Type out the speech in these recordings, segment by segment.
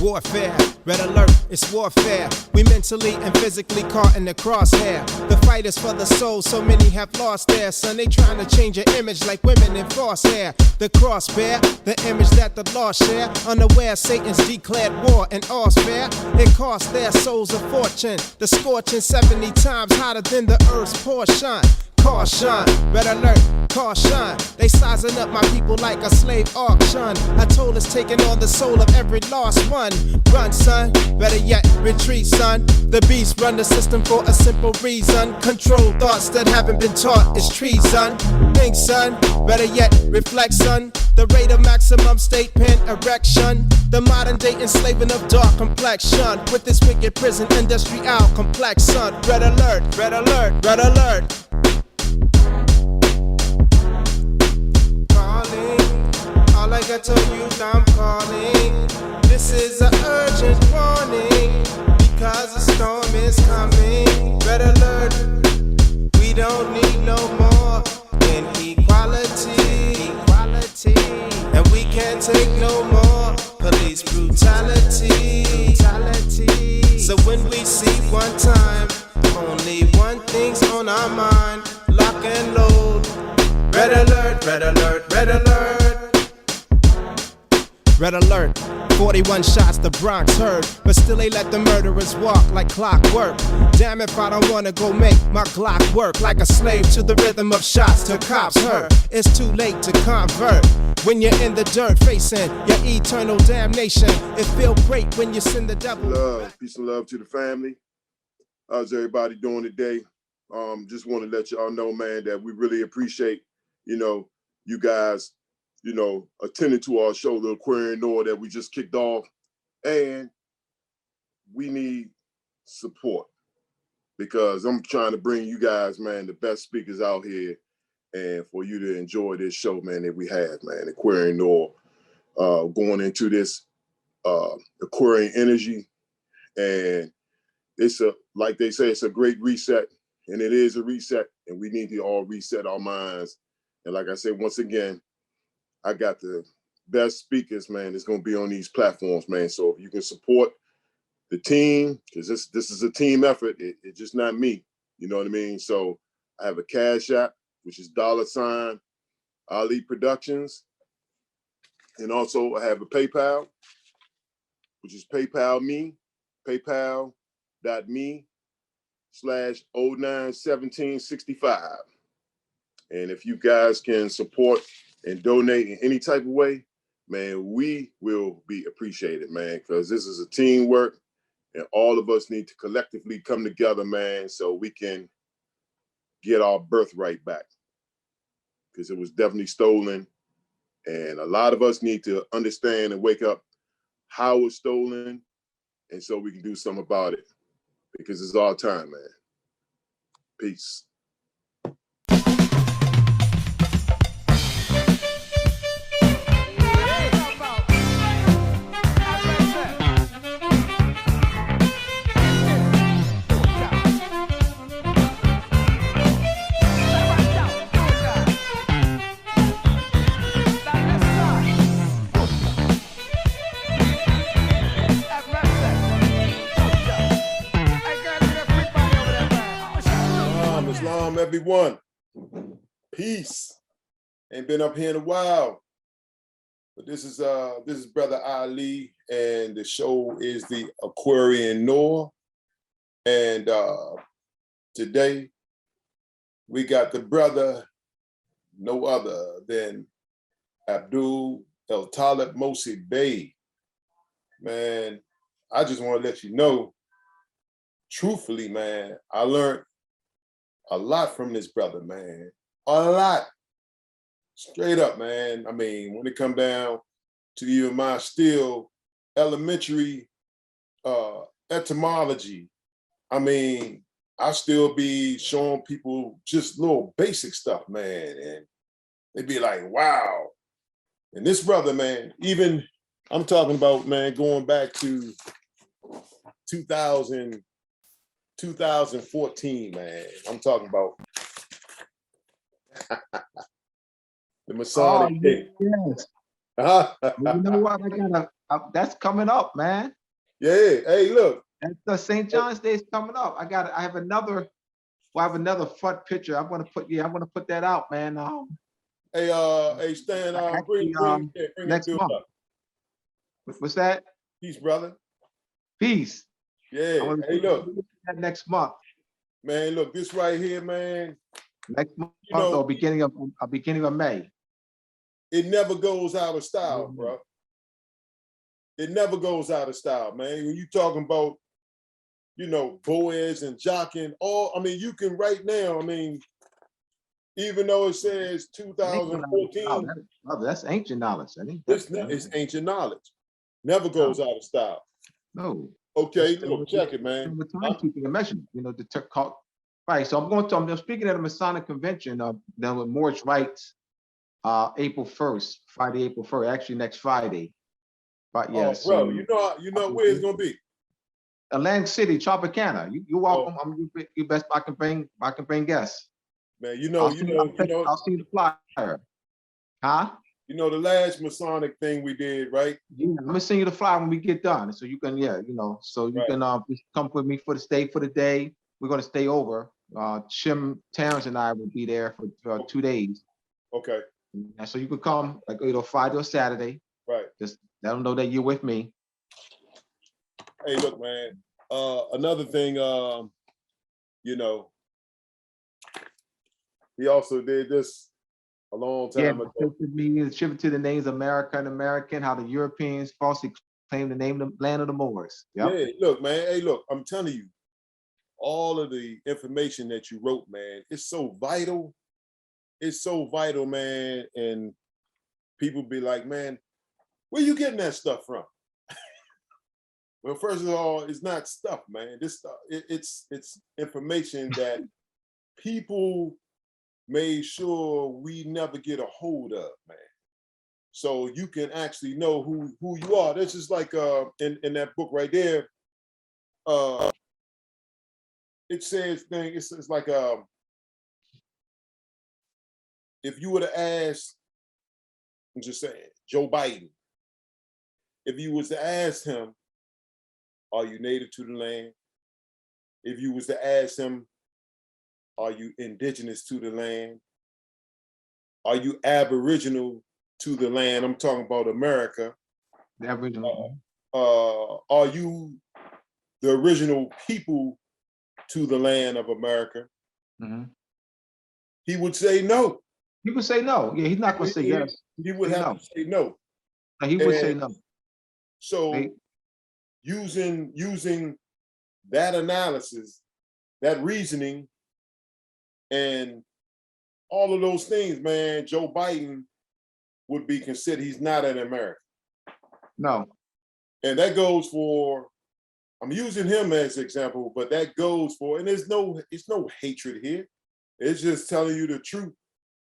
warfare. Red alert, it's warfare. We mentally and physically caught in the crosshair. The fight is for the soul, so many have lost their son. They trying to change your image like women in false hair. The cross bear, the image that the lost share. Unaware Satan's declared war and all's fair. It cost their souls a fortune. The scorching 70 times hotter than the earth's portion. Caution, red alert, caution. They sizing up my people like a slave auction. I told us taking on the soul of every lost one. Run, son, better yet, retreat, son. The beast run the system for a simple reason. Control thoughts that haven't been taught is treason. Think, son, better yet, reflect, son. The rate of maximum state pen erection. The modern day enslaving of dark complexion. With this wicked prison industry out complex, son. Red alert, red alert, red alert. All I got told you, I'm calling. This is an urgent warning, because a storm is coming. Red alert, we don't need no more inequality. And we can't take no more police brutality. So when we see one time, only one thing's on our mind. Lock and load. Red alert, red alert, red alert. Red alert, 41 shots the Bronx heard, but still they let the murderers walk like clockwork. Damn if I don't wanna go make my Glock work like a slave to the rhythm of shots till cops heard. It's too late to convert when you're in the dirt facing your eternal damnation. It feel great when you send the devil. Love, peace and love to the family. How's everybody doing today? Just want to let y'all know, man, that we really appreciate, you guys, attending to our show, the Aquarian NUR, that we just kicked off. And we need support, because I'm trying to bring you guys, man, the best speakers out here, and for you to enjoy this show, man, that we have, man, Aquarian NUR, going into this Aquarian energy. And it's like they say, it's a great reset, and it is a reset, and we need to all reset our minds. And like I said, once again, I got the best speakers, man, that's going to be on these platforms, man. So if you can support the team, because this is a team effort, it's just not me, you know what I mean? So I have a Cash App, which is $ Ali Productions. And also I have a PayPal, which is paypal.me/091765. And if you guys can support and donate in any type of way, man, we will be appreciated, man, because this is a teamwork, and all of us need to collectively come together, man, so we can get our birthright back, because it was definitely stolen. And a lot of us need to understand and wake up how it's stolen, and so we can do something about it, because it's our time, man. Peace. Everyone, peace. Ain't been up here in a while, but this is Brother Ali, and the show is the Aquarian NUR. And today we got the brother, no other than Talib Mosi Bey. Man, I just want to let you know, truthfully, man, I learned a lot from this brother, man. A lot. Straight up, man. I mean, when it come down to even my still elementary etymology, I mean, I still be showing people just little basic stuff, man. And they be like, wow. And this brother, man, even I'm talking about, man, going back to 2014, man. I'm talking about the Masonry. Yes. You know what? That's coming up, man. Yeah. Hey, look. And the St. John's Day is coming up. I have another. Well, I have another front picture. I'm gonna put that out, man. Hey, Stan. Actually, Bring next Abdullah month. up. What's that? Peace, brother. Peace. Yeah. I want Hey, look, to that next month. man. Look, this right here, man. Next month You know, or beginning of May. it never goes out of style, bro. It never goes out of style, man. When you talking about, you know, Boaz and Jockin, I mean, you can right now, I mean, even though it says 2014, That's ancient knowledge. I think it's ancient knowledge. Never goes out of style. No. Okay, look, check it, man. With timekeeping and measurement, you know, right. So I'm speaking at a Masonic convention then with Morris Wright's April 1st, Friday, April 1st, actually next Friday. But yeah, bro, you know where it's gonna be. Atlantic City, Tropicana. You're welcome. You best I can bring guests. Man, I'll see the flyer. Huh? You know the last Masonic thing we did, right? Yeah, I'm gonna send you the flyer when we get done, so you can, can just come with me for the day. We're gonna stay over. Shim Terrence and I will be there for 2 days. Okay. And so you could come like Friday or Saturday. Right. Just let them know that you're with me. Hey, look, man. Another thing, you know, he also did this a long time ago. Attributed to the names America and American, how the Europeans falsely claimed the name of the land of the Moors. Yep. Yeah, look, man. Hey, look, I'm telling you, all of the information that you wrote, man, it's so vital. It's so vital, man. And people be like, man, where you getting that stuff from? Well, first of all, it's not stuff, man. This stuff, it's information that people made sure we never get a hold of, man. So you can actually know who you are. This is like in that book right there. It says it's like if you would have asked, I'm just saying, Joe Biden, if you was to ask him, are you native to the land? If you was to ask him, are you indigenous to the land? Are you aboriginal to the land? I'm talking about America. The Aboriginal. Are you the original people to the land of America? Mm-hmm. He would say no. He would say no. Yeah, he's not going to say yes. He would have to say no. He would say no. So using that analysis, that reasoning, and all of those things, man, Joe Biden would be considered, he's not an American. No. And that goes for, I'm using him as an example, but that goes for, and it's no hatred here. It's just telling you the truth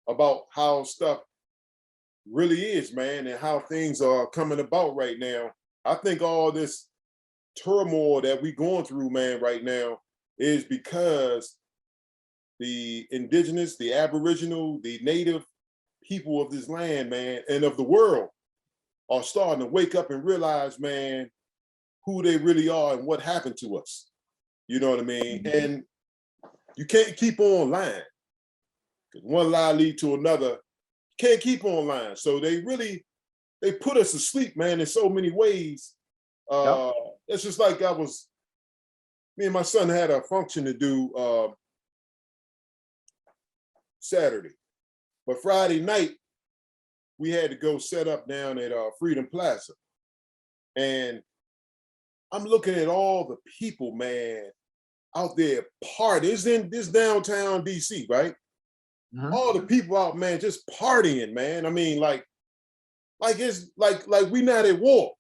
about how stuff really is, man, and how things are coming about right now. I think all this turmoil that we're going through, man, right now is because the indigenous, the aboriginal, the native people of this land, man, and of the world are starting to wake up and realize, man, who they really are and what happened to us. You know what I mean? And you can't keep on lying, because one lie leads to another. You can't keep on lying. So they put us to sleep, man, in so many ways. Yep. It's just like me and my son had a function to do Saturday, but Friday night we had to go set up down at Freedom Plaza, and I'm looking at all the people, man, out there partying. It's in this downtown DC, right? Mm-hmm. All the people out, man, just partying, man. I mean, like it's like we not at war.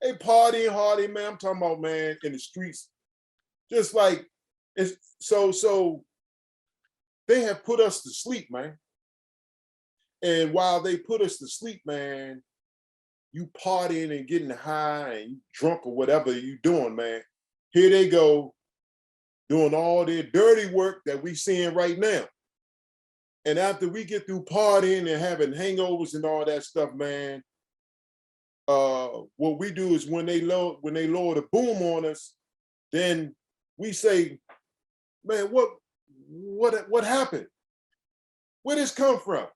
They partying hardy, man. I'm talking about, man, in the streets, just like it's so they have put us to sleep, man. And while they put us to sleep, man, you partying and getting high and you drunk or whatever you doing, man. Here they go doing all their dirty work that we seeing right now. And after we get through partying and having hangovers and all that stuff, man, what we do is when they lower the boom on us, then we say, man, what happened? Where this come from?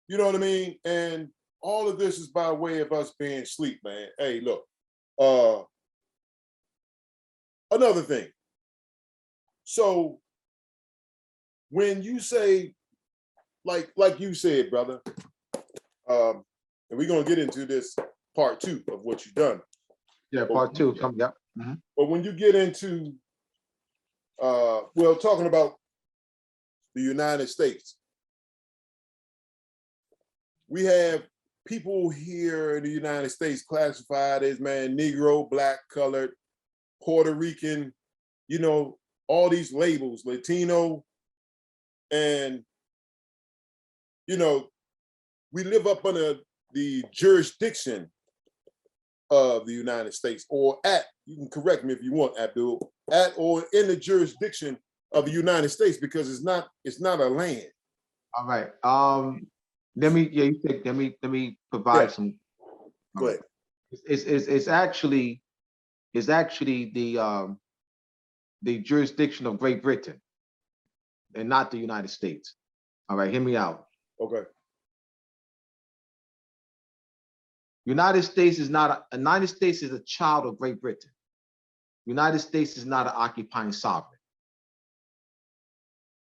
You know what I mean? And all of this is by way of us being asleep, man. Hey, look, another thing. So when you say, like you said, brother, and we're gonna get into this part 2 of what you've done. Yeah, part 2 coming up. Mm-hmm. But when you get into, well, talking about the United States, we have people here in the United States classified as, man, Negro, Black, colored, Puerto Rican, you know, all these labels, Latino, and, you know, we live up under the jurisdiction of the United States, or at, you can correct me if you want, Abdul, at or in the jurisdiction of the United States, because it's not a land. All right. Let me provide some. Go ahead. It's actually the jurisdiction of Great Britain and not the United States. All right, hear me out. Okay. United States is a child of Great Britain. United States is not an occupying sovereign.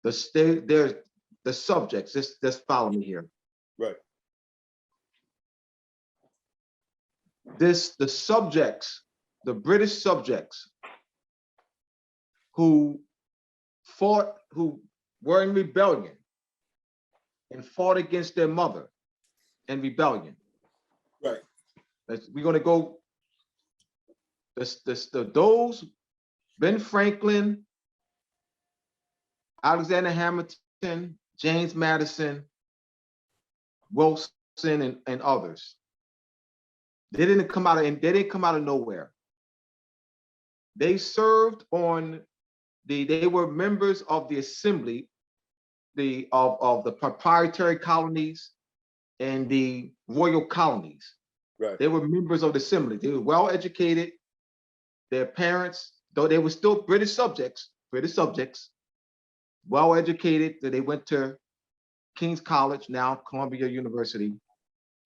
The subjects, just follow me here. Right. The subjects, the British subjects who were in rebellion and fought against their mother in rebellion. Right. We're gonna go. Those Ben Franklin, Alexander Hamilton, James Madison, Wilson, and others. They didn't come out of nowhere. They served on they were members of the assembly, of the proprietary colonies and the royal colonies. Right. They were members of the assembly. They were well educated. Their parents, though they were still British subjects, well educated. They went to King's College, now Columbia University.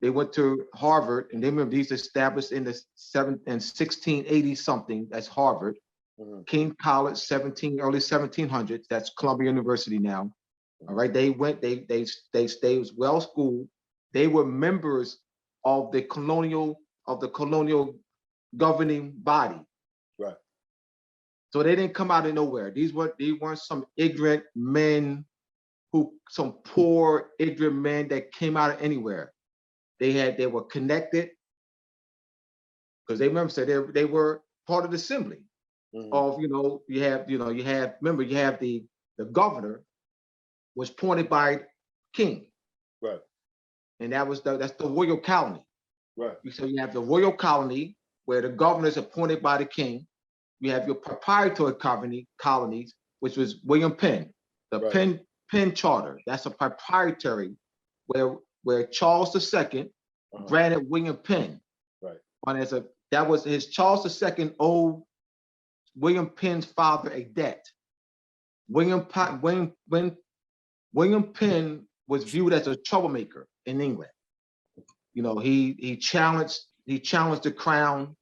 They went to Harvard, and they remember these established in the 1680 something. That's Harvard. Mm-hmm. King College, early 1700s. That's Columbia University now. All right. They was well schooled. They were members of the colonial governing body. Right. So they didn't come out of nowhere. They weren't some ignorant men some poor ignorant men that came out of anywhere. They were connected because they were part of the assembly. Mm-hmm. Of you have the governor was appointed by king. Right. And that's the royal colony. Right. So you have the royal colony where the governor is appointed by the king. You have your proprietary colonies, which was William Penn, the right. Penn Charter. That's a proprietary where Charles II granted William Penn. Right. That was his Charles II owed William Penn's father a debt. William Penn was viewed as a troublemaker in England. He challenged the crown,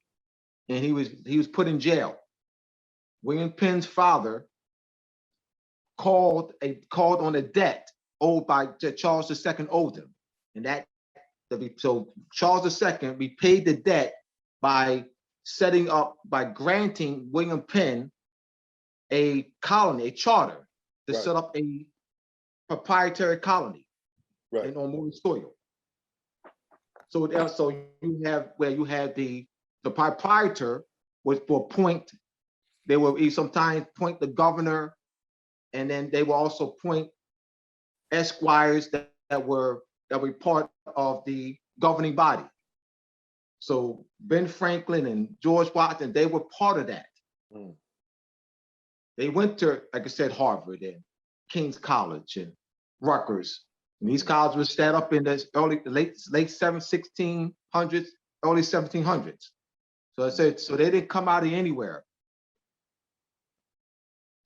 and he was put in jail. William Penn's father called on a debt owed by Charles II owed him, and so Charles II repaid the debt by granting William Penn a colony, a charter to right. set up a proprietary colony right. on Moorish soil. So you have the proprietor was for appoint. They will sometimes appoint the governor, and then they will also appoint esquires that were part of the governing body. So Ben Franklin and George Washington, they were part of that. Mm. They went to, like I said, Harvard and King's College and Rutgers. And these colleges were set up in the late 1600s, early 1700s. So I said, so they didn't come out of anywhere.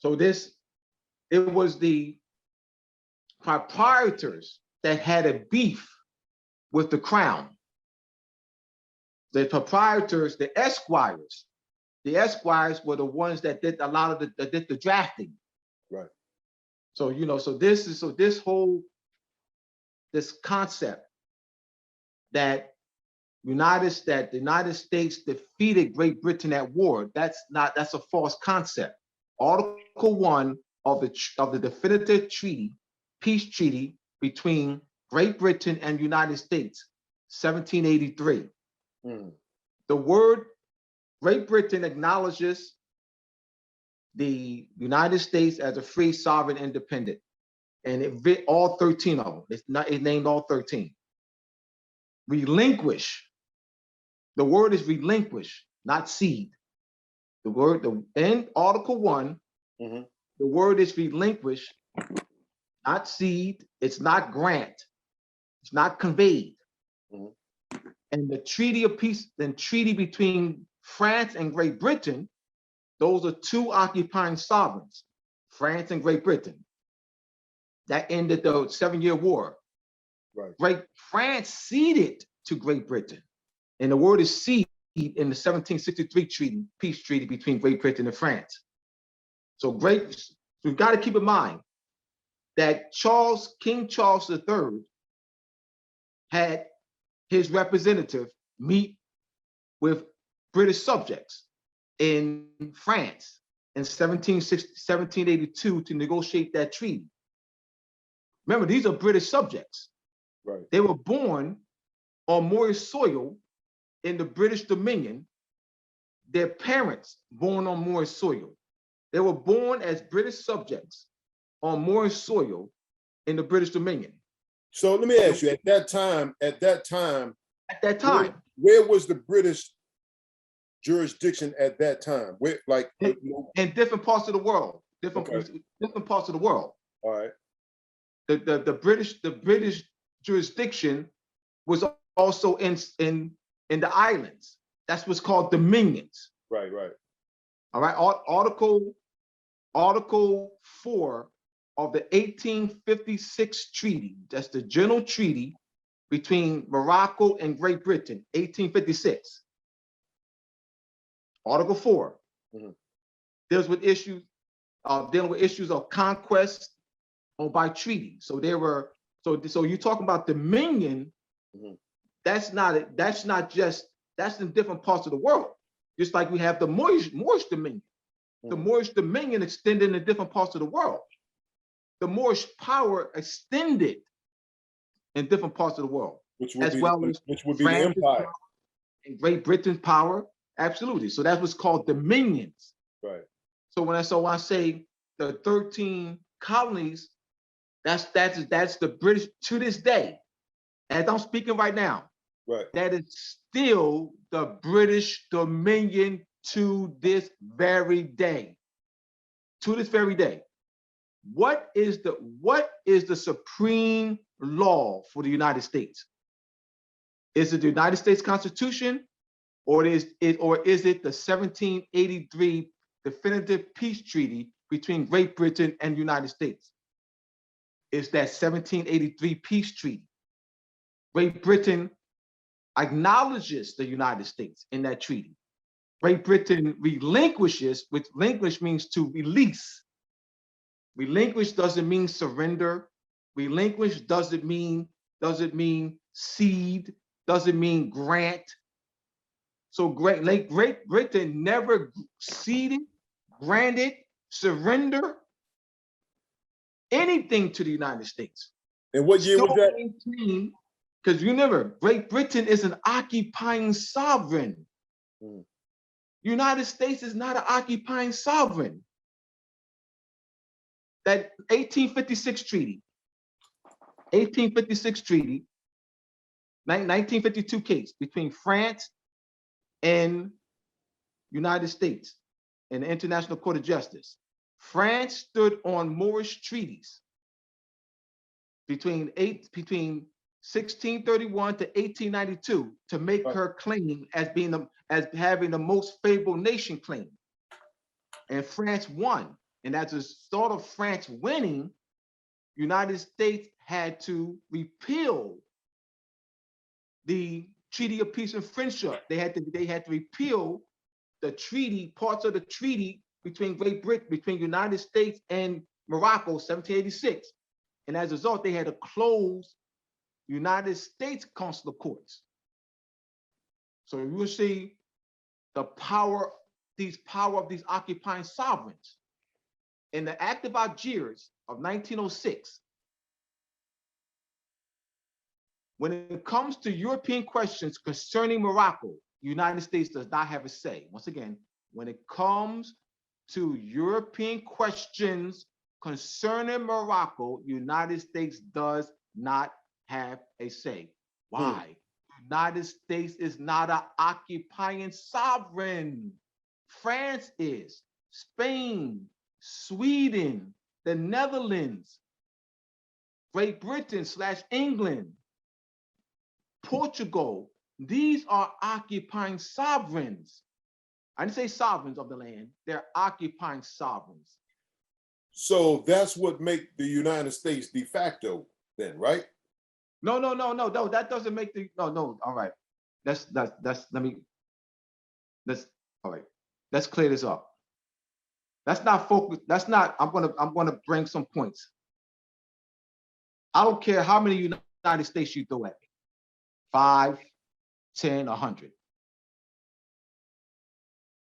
So it was the proprietors that had a beef with the crown. The proprietors, the esquires were the ones that did a lot of the drafting. Right. So, this concept that the United States defeated Great Britain at war, that's a false concept. Article 1 of the definitive treaty, peace treaty between Great Britain and United States, 1783. The word Great Britain acknowledges the United States as a free, sovereign, independent, and all 13 of them. It named all 13. Relinquish. The word is relinquish, not cede. In Article 1, the word is relinquish, not cede. It's not grant. It's not conveyed. And the treaty of peace, then treaty between France and Great Britain, those are two occupying sovereigns, France and Great Britain. That ended the 7-Year War. Right. France ceded to Great Britain. And the word is cede in the 1763 treaty, peace treaty between Great Britain and France. So we've got to keep in mind that King Charles III had his representative meet with British subjects in France in 1782 to negotiate that treaty. Remember, these are British subjects. Right. They were born on Moorish soil in the British Dominion. Their parents born on Moorish soil. They were born as British subjects on Moorish soil in the British Dominion. So let me ask you, at that time, where was the British jurisdiction at that time? Where, like, in different parts of the world, different parts of the world. All right. The British jurisdiction was also in the islands. That's what's called dominions. Right. All right. Article 4 of the 1856 treaty. That's the general treaty between Morocco and Great Britain, 1856. Article 4 deals with issues of conquest or by treaty. So so you're talking about dominion. That's in different parts of the world. Just like we have the Moorish dominion. The Moorish dominion extended in different parts of the world. The Moorish power extended in different parts of the world, which would be the empire and Great Britain's power. Absolutely. So that's what's called dominions. Right. So when I say the 13 colonies, that's the British to this day. As I'm speaking right now, right, that is still the British Dominion to this very day. To this very day. What is the supreme law for the United States? Is it the United States Constitution, or is it the 1783 definitive peace treaty between Great Britain and the United States? It's that 1783 peace treaty. Great Britain acknowledges the United States in that treaty. Great Britain relinquishes, which relinquish means to release. Relinquish doesn't mean surrender. Relinquish doesn't mean cede, doesn't mean grant. So Great Britain never ceded, granted, surrender anything to the United States. And what year was that? Because remember, Great Britain is an occupying sovereign. United States is not an occupying sovereign. That 1856 treaty, 1952 case between France and United States in the International Court of Justice. France stood on Moorish treaties between 1631 to 1892 to make her claim as having the most favorable nation claim. And France won. And as a result of France winning, United States had to repeal the Treaty of Peace and Friendship. They had to repeal the treaty, parts of the treaty between between United States and Morocco, 1786. And as a result, they had to close United States consular courts. So you will see the power of these occupying sovereigns. In the Act of Algiers of 1906, when it comes to European questions concerning Morocco, the United States does not have a say. Once again, when it comes to European questions concerning Morocco, the United States does not have a say. Why? United States is not an occupying sovereign. France is, Spain, Sweden, the Netherlands, Great Britain / England, Portugal. These are occupying sovereigns. I didn't say sovereigns of the land. They're occupying sovereigns. So that's what make the United States de facto then, right? No. That doesn't make the no. All right. All right. Let's clear this up. That's not focus. That's not. I'm gonna bring some points. I don't care how many United States you throw at me. 5, 10, 100.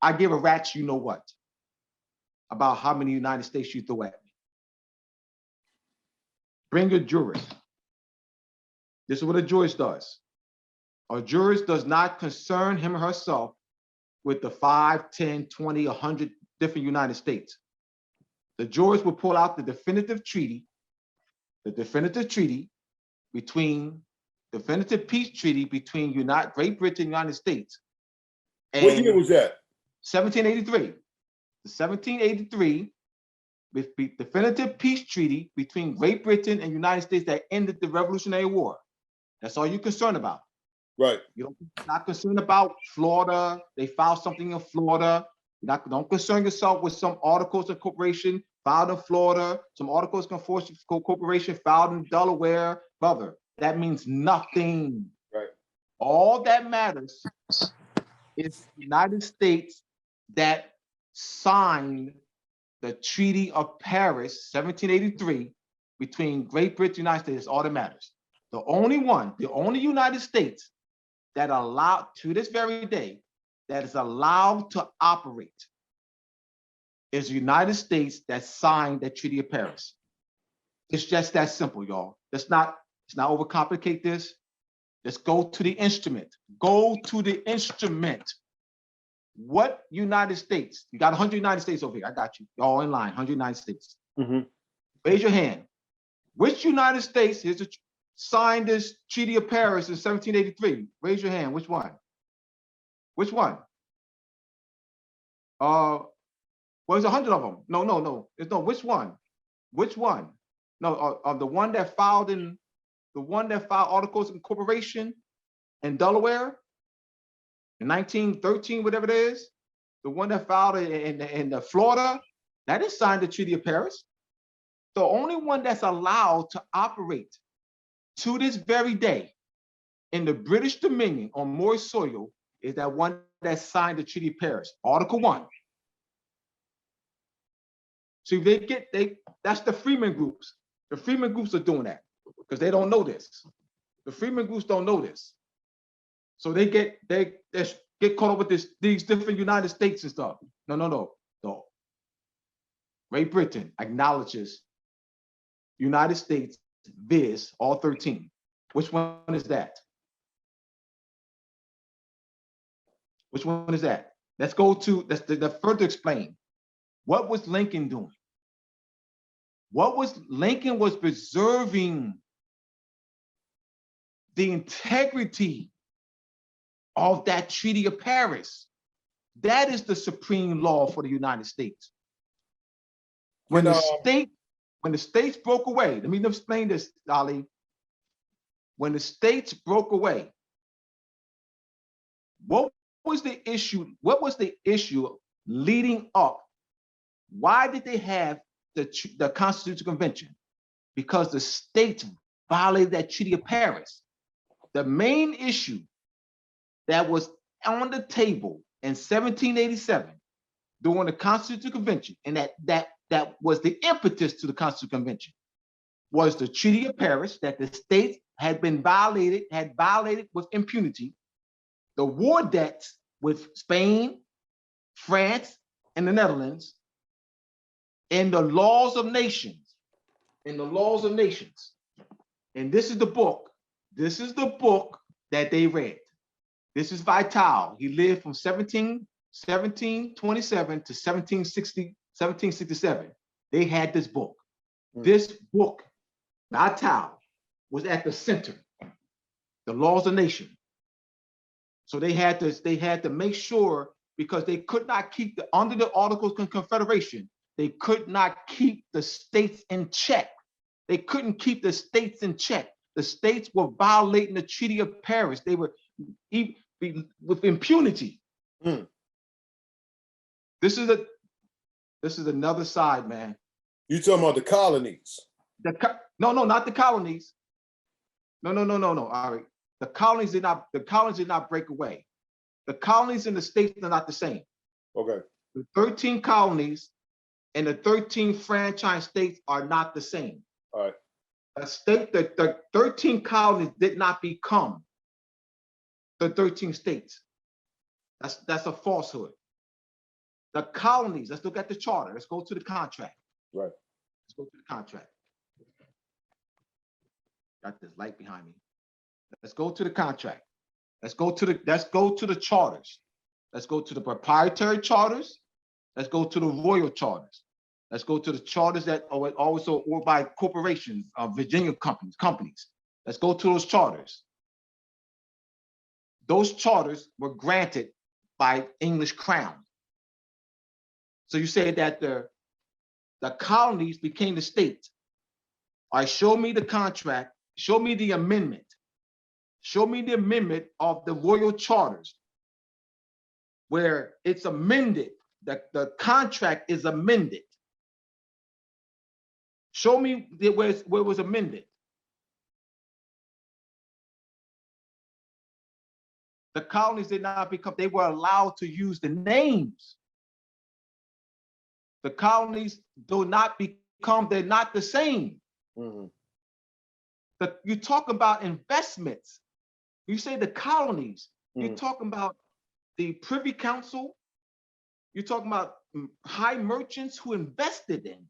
I give a rat's you know what about how many United States you throw at me. Bring a jurist. This is what a jurist does. A jurist does not concern him or herself with the 5, 10, 20, 100 different United States. The jurist will pull out the definitive treaty definitive peace treaty between Great Britain and United States. And what year was that? 1783. The 1783 definitive peace treaty between Great Britain and United States that ended the Revolutionary War. That's all you're concerned about. Right. You're not concerned about Florida. They filed something in Florida. Don't concern yourself with some articles of corporation filed in Florida, some articles of corporation filed in Delaware. Brother, that means nothing. Right. All that matters is the United States that signed the Treaty of Paris, 1783, between Great Britain and the United States. Is all that matters. The only United States that allowed, to this very day, that is allowed to operate is the United States that signed that Treaty of Paris. It's just that simple, y'all. Let's not overcomplicate this. Let's go to the instrument. Go to the instrument. What United States? You got 100 United States over here. I got you. Y'all in line, 100 United States. Raise your hand. Which United States signed this Treaty of Paris in 1783? Raise your hand. Which one? Which one? Well, there's 100 of them. No. There's no. Which one? Which one? No, the one that filed articles of incorporation in Delaware in 1913, whatever it is. The one that filed in Florida, that didn't sign the Treaty of Paris. The only one that's allowed to operate to this very day in the British Dominion on Moorish soil is that one that signed the Treaty of Paris, Article 1. So that's the Freeman groups. The Freeman groups are doing that because they don't know this. The Freeman groups don't know this. So they get caught up with these different United States and stuff. No. Great Britain acknowledges United States, viz. all 13. Which one is that? Which one is that? Let's go to, let's further explain. What was Lincoln doing? Lincoln was preserving the integrity of that Treaty of Paris. That is the supreme law for the United States. When the states broke away, let me explain this, Ali. when the states broke away, what was the issue? What was the issue leading up? Why did they have the Constitutional Convention? Because the states violated that Treaty of Paris. The main issue that was on the table in 1787 during the Constitutional Convention, and that was the impetus to the Constitutional Convention, was the Treaty of Paris that the states had violated with impunity, the war debts with Spain, France, and the Netherlands, and the laws of nations. And this is the book. This is the book that they read. This is Vital. He lived from 1727 to 1767. They had this book. This book, Vital, was at the center. The laws of nation. So they had to make sure, because they could not keep under the Articles of Confederation, they could not keep the states in check. They couldn't keep the states in check. The states were violating the Treaty of Paris. They were with impunity. This is another side, man. You talking about the colonies? No, not the colonies. No. All right. The colonies did not break away. The colonies and the states are not the same. Okay. The 13 colonies and the 13 franchise states are not the same. All right. The 13 colonies did not become the 13 states. That's a falsehood. The colonies, let's look at the charter. Let's go to the contract. Right. Let's go to the contract. Got this light behind me. Let's go to the contract. Let's go to the charters. Let's go to the proprietary charters. Let's go to the royal charters. Let's go to the charters that are also or by corporations, Virginia companies. Let's go to those charters. Those charters were granted by English crown. So you say that the colonies became the state. All right, show me the contract. Show me the amendment. Show me the amendment of the royal charters where it's amended, the contract is amended. Show me where it was amended. The colonies did not become, they were allowed to use the names. The colonies do not become, they're not the same. You talk about investments. You say the colonies, you're talking about the Privy Council. You're talking about high merchants who invested in.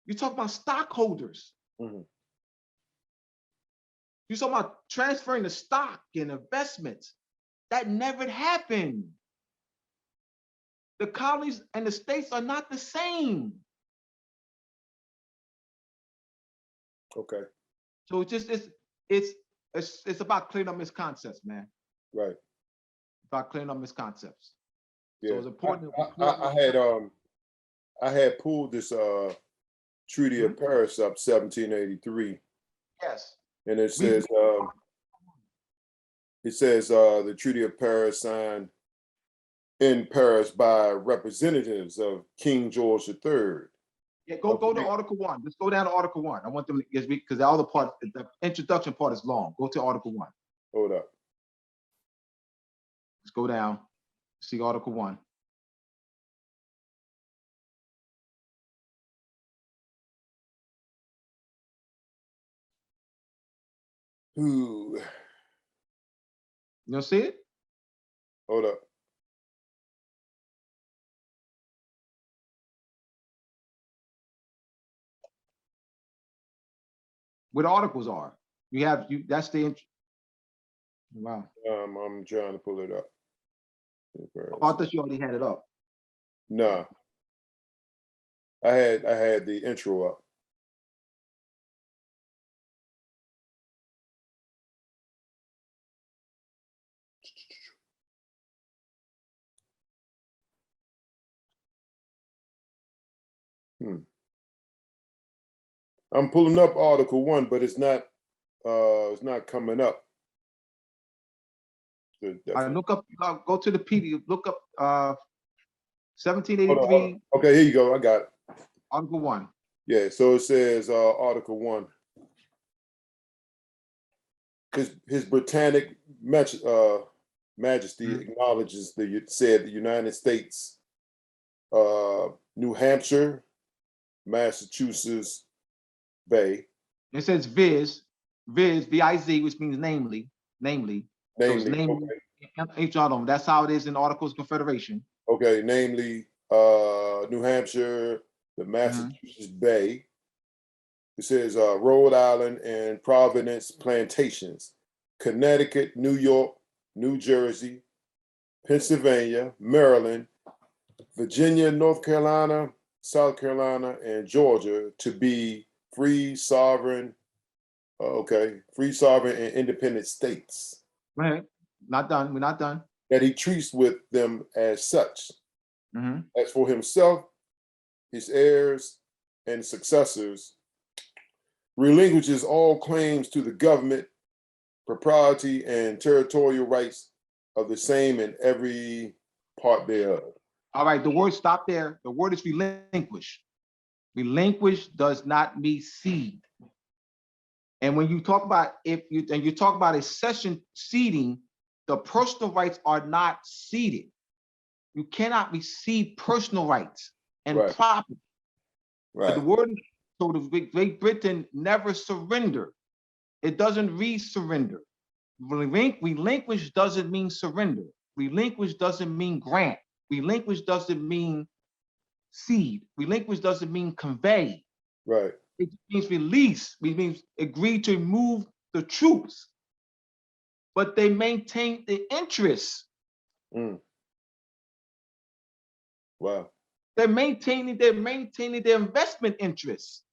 You're talking about stockholders. You're talking about transferring the stock and investments. That never happened. The colonies and the states are not the same. Okay. So it's about clearing up misconceptions, man. Right. About clearing up misconceptions. Yeah. So it's important. I had pulled this Treaty of Paris up 1783. Yes. And it says the Treaty of Paris signed in Paris by representatives of King George III. Yeah, go to Article 1. Let's go down to Article 1. I want them to get, because the other part, the introduction part is long. Go to Article 1. Hold up. Let's go down. See Article 1. Ooh. You don't see it? Hold up. What articles are? That's the wow. I'm trying to pull it up. Oh, I thought you already had it up. No. I had the intro up. I'm pulling up Article 1, but it's not It's not coming up. Look up, go to the PDF, look up Hold on, 1783, okay, here you go. I got it. Article 1. Yeah, so it says Article 1. His Britannic Majesty acknowledges the United States, New Hampshire, Massachusetts Bay. It says viz, V-I-Z, which means namely. So it's namely, okay. each of them. That's how it is in Articles of Confederation. Okay, namely New Hampshire, the Massachusetts Bay. It says Rhode Island and Providence Plantations, Connecticut, New York, New Jersey, Pennsylvania, Maryland, Virginia, North Carolina, South Carolina, and Georgia to be free, sovereign, free, sovereign, and independent states. Right. Not done. We're not done. That he treats with them as such. As for himself, his heirs, and successors, relinquishes all claims to the government, propriety, and territorial rights of the same in every part thereof. All right, the word stop there. The word is relinquish. Relinquish does not mean cede. And when you talk about you talk about a session ceding, the personal rights are not ceded. You cannot receive personal rights and property. Right. The word, so the Great Britain never surrendered. It doesn't read surrender. Relinquish doesn't mean surrender. Relinquish doesn't mean grant. Relinquish doesn't mean cede. Relinquish doesn't mean convey. Right. It means release. It means agree to remove the troops, but they maintain the interests. Wow. They're maintaining their investment interests.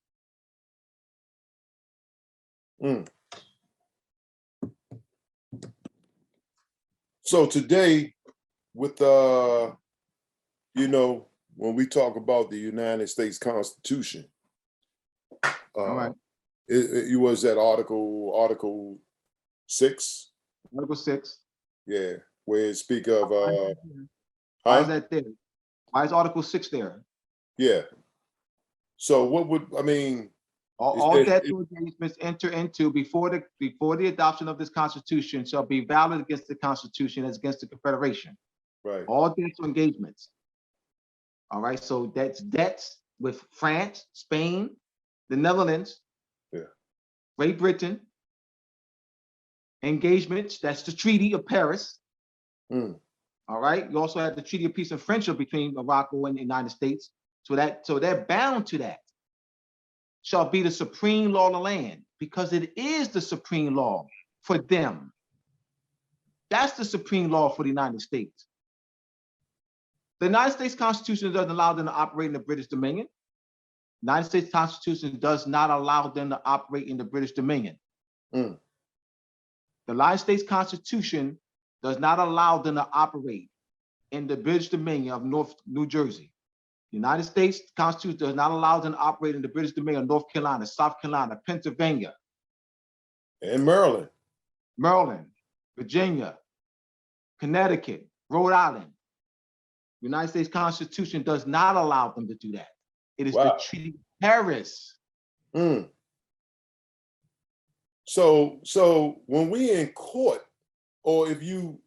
So today, with when we talk about the United States Constitution, all right, it was that Article 6. Article 6. Yeah, where it speak of why is that there? Why is Article 6 there? Yeah. So what would all debts or engagements enter into before the adoption of this Constitution shall be valid against the Constitution as against the Confederation. Right. All debts or engagements. All right. So that's debts with France, Spain, the Netherlands, Great Britain. Engagements. That's the Treaty of Paris. All right. You also have the Treaty of Peace and Friendship between Morocco and the United States. So they're bound to that. Shall be the supreme law of the land, because it is the supreme law for them. That's the supreme law for the United States. The United States Constitution doesn't allow them to operate in the British Dominion. The United States Constitution does not allow them to operate in the British Dominion. The United States Constitution does not allow them to operate in the British Dominion of North New Jersey. The United States Constitution does not allow them to operate in the British Dominion of North Carolina, South Carolina, Pennsylvania, and Maryland, Virginia, Connecticut, Rhode Island. The United States Constitution does not allow them to do that. It is the Treaty of Paris. So when we in court, or if you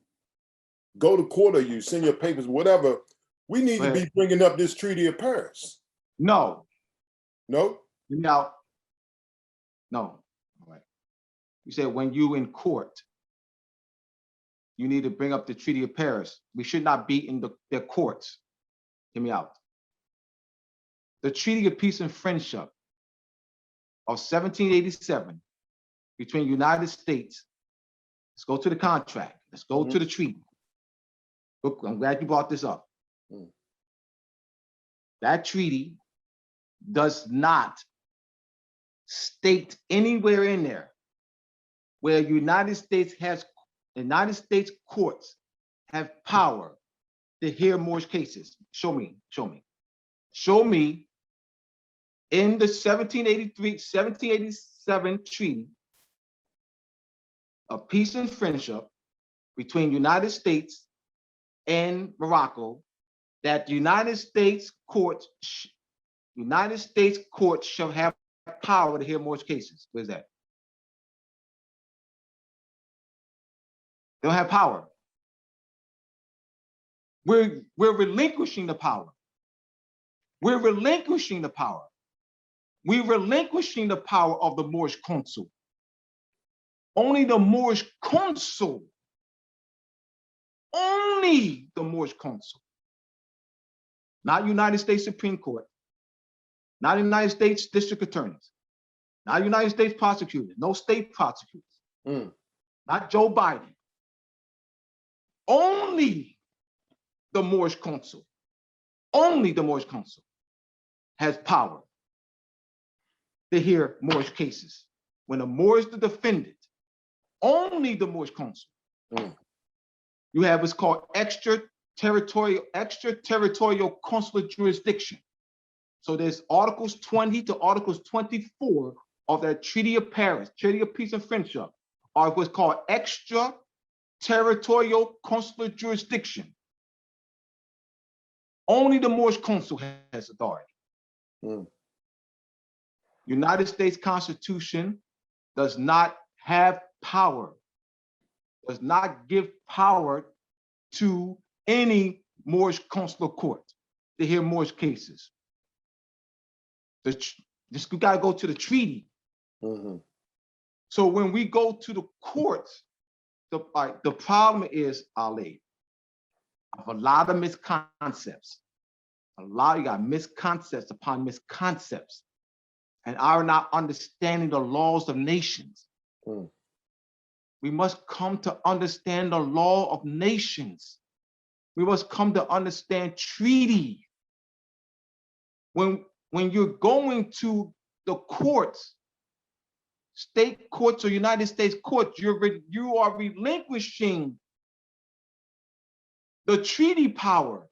go to court or you send your papers, whatever, we need to be bringing up this Treaty of Paris. No. No? No. All right. You said when you in court, you need to bring up the Treaty of Paris. We should not be in their courts. Hear me out. The Treaty of Peace and Friendship of 1787 between United States. Let's go to the contract. Let's go to the treaty. Look, I'm glad you brought this up. That treaty does not state anywhere in there where United States courts have power to hear Moorish cases. Show me in the 1787 treaty a peace and friendship between United States and Morocco, that the United States courts shall have power to hear Moorish cases. Where's that? They don't have power. We're relinquishing the power. We're relinquishing the power. We're relinquishing the power of the Moorish consul. Only the Moorish consul, only the Moorish consul, not United States Supreme Court, not United States district attorneys, not United States prosecutors, no state prosecutors, not Joe Biden. Only the Moorish consul, only the Moorish consul has power to hear Moorish cases. When a Moor is the defendant, only the Moorish consul. You have what's called extraterritorial consular jurisdiction. So there's Articles 20 to Articles 24 of that Treaty of Paris, Treaty of Peace and Friendship, are what's called extraterritorial consular jurisdiction. Only the Moorish consul has authority. United States Constitution does not have power, does not give power to any Moorish consular court to hear Moorish cases. This we gotta go to the treaty. So when we go to the courts, the problem is, Ali, of a lot of misconceptions. You got misconceptions upon misconceptions, and are not understanding the laws of nations. We must come to understand the law of nations. We must come to understand treaty. When you're going to the courts, state courts or United States courts, you are relinquishing the treaty power.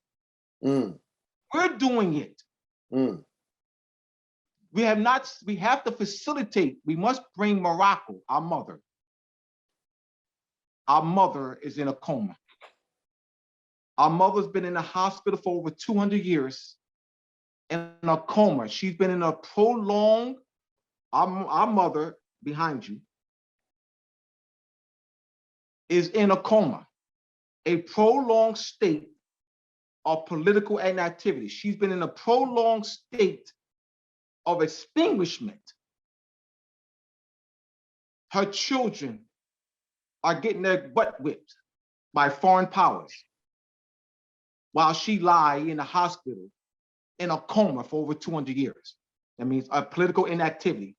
We're doing it. We have to facilitate. We must bring Morocco, our mother. Our mother is in a coma. Our mother's been in the hospital for over 200 years in a coma. She's been in a prolonged, our mother behind you is in a coma, a prolonged state of political inactivity. She's been in a prolonged state of extinguishment. Her children are getting their butt whipped by foreign powers while she lies in a hospital in a coma for over 200 years. That means a political inactivity.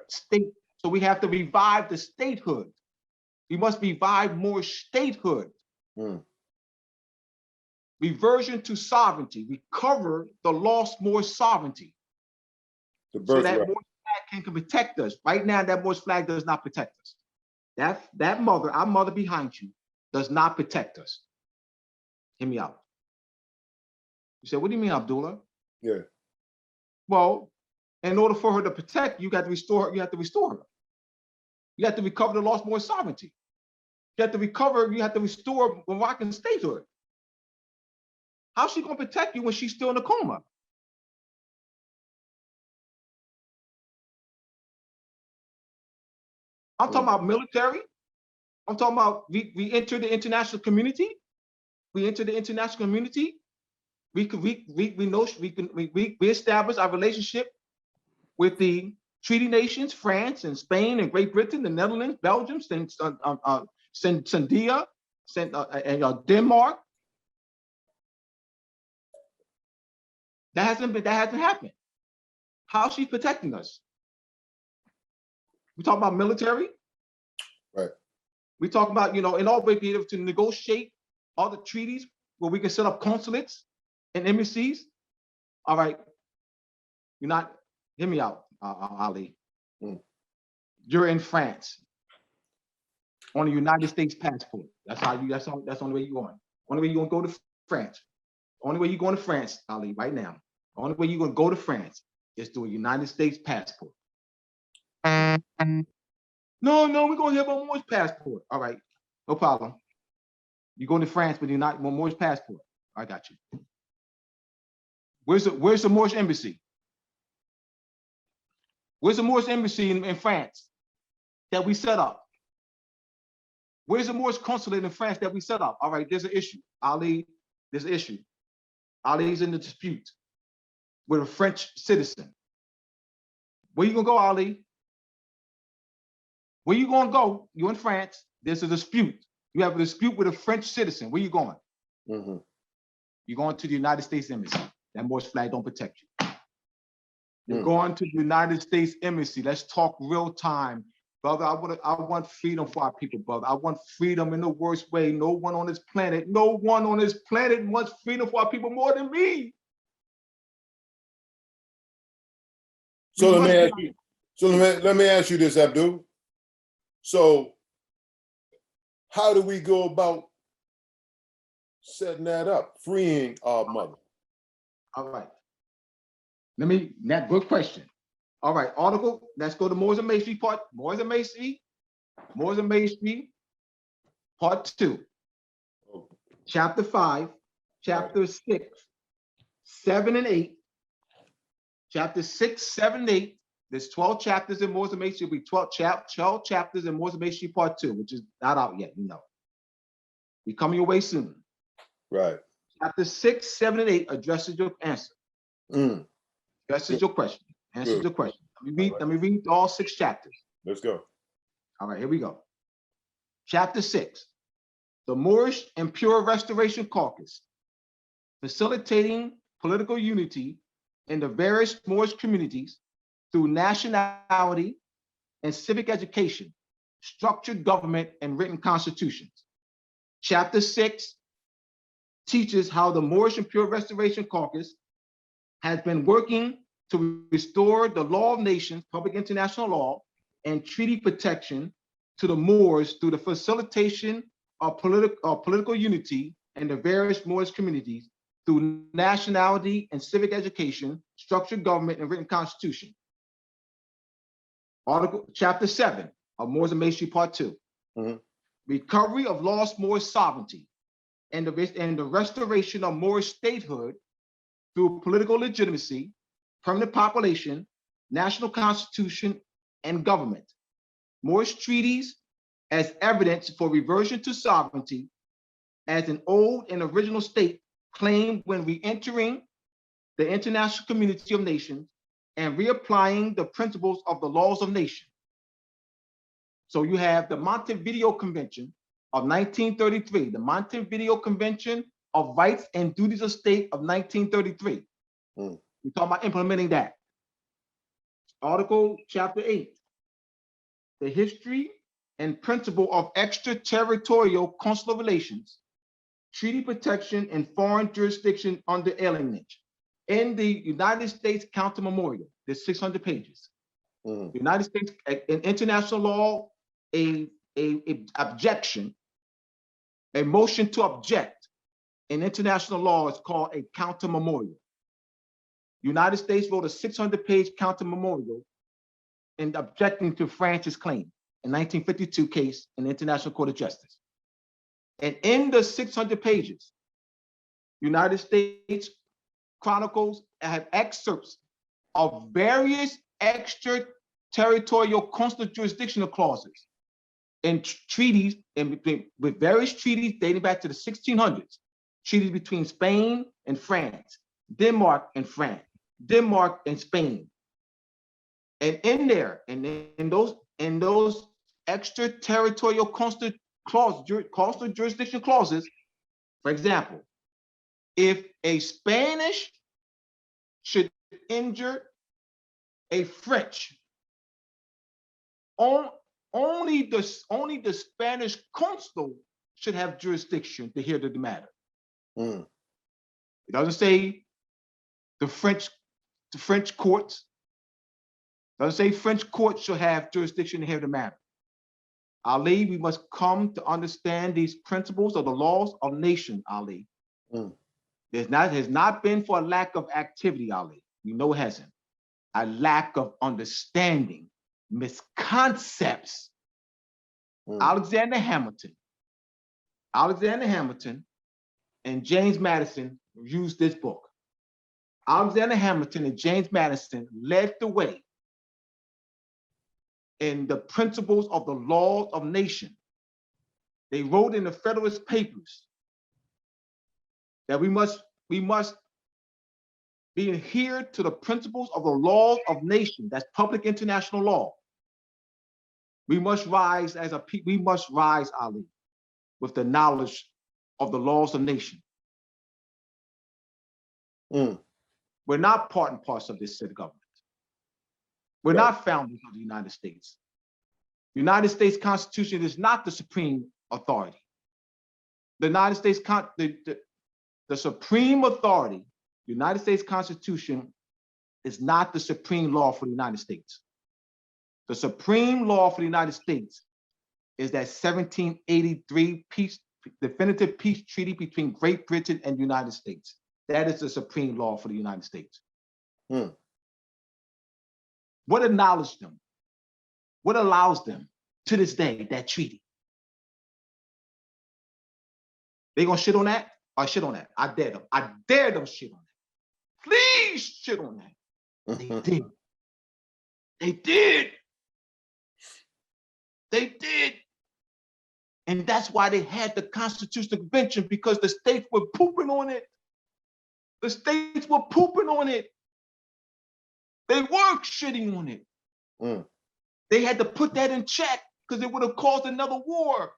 State. So we have to revive the statehood. We must revive more statehood. Reversion to sovereignty. Recover the lost Moorish sovereignty. So that Moorish flag can protect us. Right now, that Moorish flag does not protect us. That mother, our mother behind you, does not protect us. Hear me out. You said, what do you mean, Abdullah? Yeah. Well, in order for her to protect, you have to restore her. You have to recover the lost Moorish sovereignty. You have to restore Moroccan statehood. How's she going to protect you when she's still in a coma? I'm talking about military. I'm talking about we enter the international community. We enter the international community. We establish our relationship with the treaty nations, France and Spain and Great Britain, the Netherlands, Belgium, Sandia, and Denmark. That hasn't happened. How's she protecting us? We talk about military. Right. We talk about, in all way be able to negotiate all the treaties where we can set up consulates and embassies. All right. Hear me out, Ali. You're in France on a United States passport. That's the only way you're going. Only way you're gonna go to France. Only way you're going to France, Ali, right now. The only way you're gonna go to France is through a United States passport. No, we're going to have a Moorish passport. All right, no problem. You're going to France, but you're not want Moorish passport. I got you. Where's the Moorish embassy? Where's the Moorish embassy in France that we set up? Where's the Moorish consulate in France that we set up? All right, there's an issue. Ali, there's an issue. Ali's in the dispute with a French citizen. Where you gonna go, Ali? Where you gonna go? You're in France. There's a dispute. You have a dispute with a French citizen. Where you going? Mm-hmm. You're going to the United States Embassy. That Moorish flag don't protect you. You're going to the United States Embassy. Let's talk real time. Brother, I want freedom for our people, brother. I want freedom in the worst way. No one on this planet wants freedom for our people more than me. So let me ask you this, Abdul. So how do we go about setting that up, freeing our mother? All right. Good question. All right, article, let's go to Moors and Masonry part, Moors and Masonry, part 2, chapter 5, chapter 6, 7 and 8, chapter 6, 7, 8. There's 12 chapters in Moors and Masonry. It'll be 12 chapters in Moors and Masonry part 2, which is not out yet, you know. Be coming your way soon. Right. Chapter 6, 7, and 8 addresses your answer. Addresses your question. Answers your question. Let me read all 6 chapters. Let's go. All right, here we go. Chapter 6, the Moorish and Pure Restoration Caucus, facilitating political unity in the various Moorish communities through nationality and civic education, structured government, and written constitutions. Chapter 6 teaches how the Moorish and Pure Restoration Caucus has been working to restore the law of nations, public international law, and treaty protection to the Moors through the facilitation of political unity in the various Moorish communities through nationality and civic education, structured government, and written constitution. Chapter 7 of Moors and Masonry part 2. Recovery of lost Moorish sovereignty and the restoration of Moorish statehood through political legitimacy, permanent population, national constitution, and government. Moorish treaties as evidence for reversion to sovereignty as an old and original state claimed when re-entering the international community of nations and reapplying the principles of the laws of nation. So you have the Montevideo Convention of 1933, the Montevideo Convention of Rights and Duties of State of 1933. We're talking about implementing that. Article chapter 8, the history and principle of extraterritorial consular relations, treaty protection in foreign jurisdiction under alienage. In the United States Counter Memorial, there's 600 pages. The United States, in international law, a objection, a motion to object in international law is called a counter memorial. United States wrote a 600-page counter memorial in objecting to France's claim in 1952 case in the International Court of Justice. And in the 600 pages, United States chronicles have excerpts of various extraterritorial consular jurisdictional clauses and treaties, and with various treaties dating back to the 1600s, treaties between Spain and France, Denmark and France, Denmark and Spain. And in there, and in those extraterritorial consular jurisdiction clauses, for example, if a Spanish should injure a French, only the Spanish consul should have jurisdiction to hear the matter. It doesn't say the French courts. Doesn't say French courts shall have jurisdiction to hear the matter. Ali, we must come to understand these principles of the laws of nation, Ali. Has not been for a lack of activity, Ali. We know it hasn't. A lack of understanding, misconcepts Alexander Hamilton and James Madison used this book. Alexander Hamilton and James Madison led the way in the principles of the laws of nation. They wrote in the Federalist Papers that we must be adhered to the principles of the laws of nation. That's public international law. We must rise as a people. We must rise, Ali, with the knowledge of the laws of nation. We're not part and parcel of this city government. We're not founders of the United States. The United States Constitution is not the supreme authority. The United States, the supreme authority, the United States Constitution is not the supreme law for the United States. The supreme law for the United States is that 1783 definitive peace treaty between Great Britain and the United States. That is the supreme law for the United States. What acknowledged them? What allows them to this day, that treaty? They gonna shit on that? Or shit on that? I dare them. I dare them shit on that. Please shit on that. They did. They did. They did. And that's why they had the Constitutional Convention, because the states were pooping on it. The states were pooping on it. They weren't shitting on it. They had to put that in check because it would have caused another war.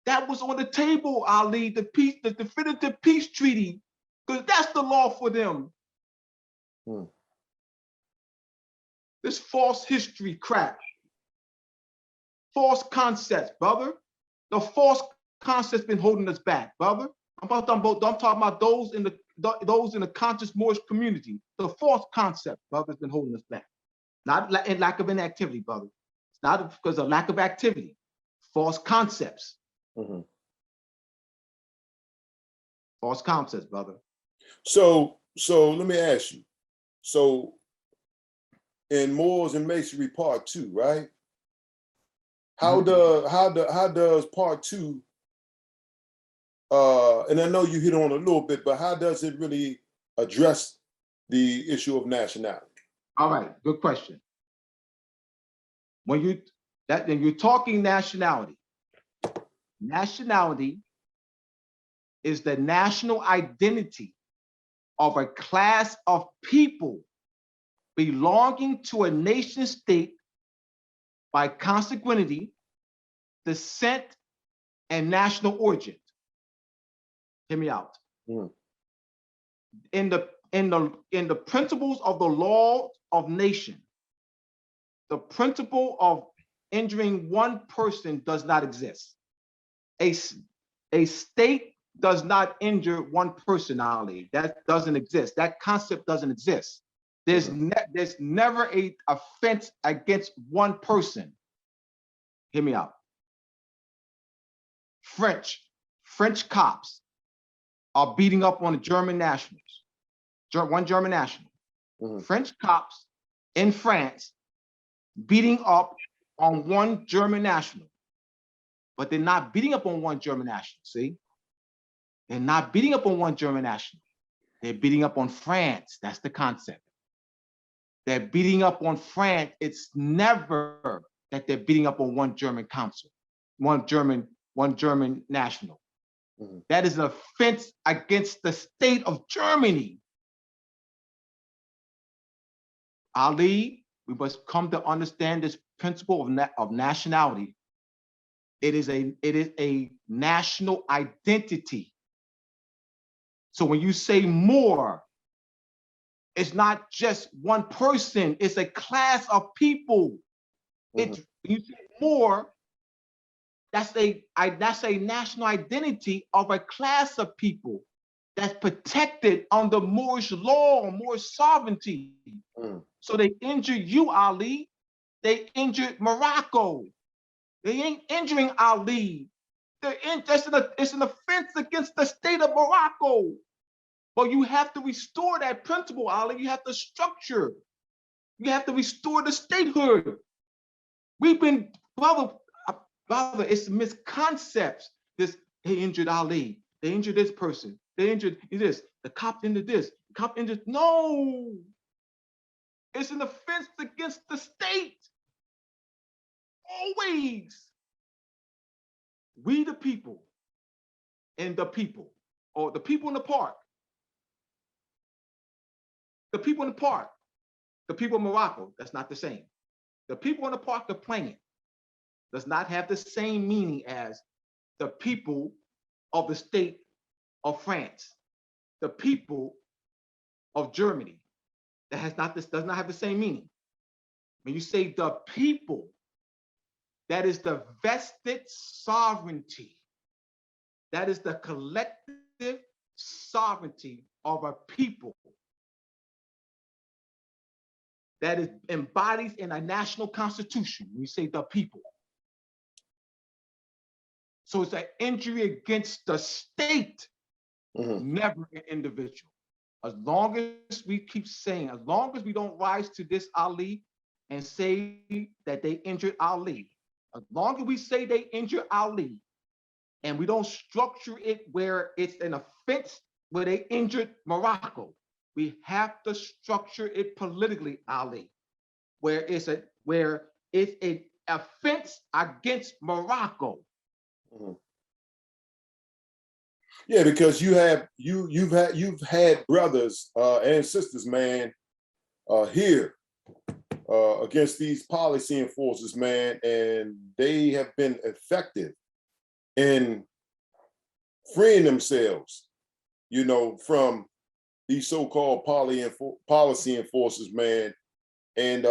That was on the table, Ali, the definitive peace treaty, because that's the law for them. This false history crap. False concepts, brother. The false concepts been holding us back, brother. I'm talking about those in the conscious Moorish community. The false concept, brother, has been holding us back. Not in lack of inactivity, brother. It's not because of lack of activity. False concepts. False concepts, brother. So let me ask you. So in Moors and Masonry Part 2, right? How does Part 2? And I know you hit on a little bit, but how does it really address the issue of nationality? All right, good question. When you're talking nationality, nationality is the national identity of a class of people belonging to a nation state by consanguinity, descent, and national origin. Hear me out. In the principles of the law of nation, the principle of injuring one person does not exist. A state does not injure one personality. That doesn't exist. That concept doesn't exist. There's never an offense against one person. Hear me out. French cops are beating up on the German nationals. One German national. French cops in France beating up on one German national. But they're not beating up on one German national, see? They're not beating up on one German national. They're beating up on France. That's the concept. They're beating up on France. It's never that they're beating up on one German consul, one German national. That is an offense against the state of Germany. Ali, we must come to understand this principle of nationality. It is a national identity. So when you say more, it's not just one person, it's a class of people. When you say more, that's a national identity of a class of people that's protected under Moorish law, Moorish sovereignty. So they injure you, Ali. They injured Morocco. They ain't injuring Ali. It's an offense against the state of Morocco. But you have to restore that principle, Ali. You have to structure. You have to restore the statehood. We've been, brother, it's misconcepts. This, they injured Ali, they injured this person, they injured this, the cop injured this, the cop injured. No, it's an offense against the state. Always. We the people and the people, or the people in the park. The people in the park, the people of Morocco, that's not the same. The people in the park are playing does not have the same meaning as the people of the state of France, the people of Germany. That has not, this does not have the same meaning. When you say the people, that is the vested sovereignty. That is the collective sovereignty of a people that is embodied in a national constitution. We say the people. So it's an injury against the state, never an individual. As long as we keep saying, as long as we don't rise to this Ali and say that they injured Ali, as long as we say they injured Ali, and we don't structure it where it's an offense where they injured Morocco, we have to structure it politically, Ali, where it's an offense against Morocco. Yeah, because you've had brothers and sisters, man, here against these policy enforcers, man, and they have been effective in freeing themselves, you know, from these so-called policy enforcers, man, and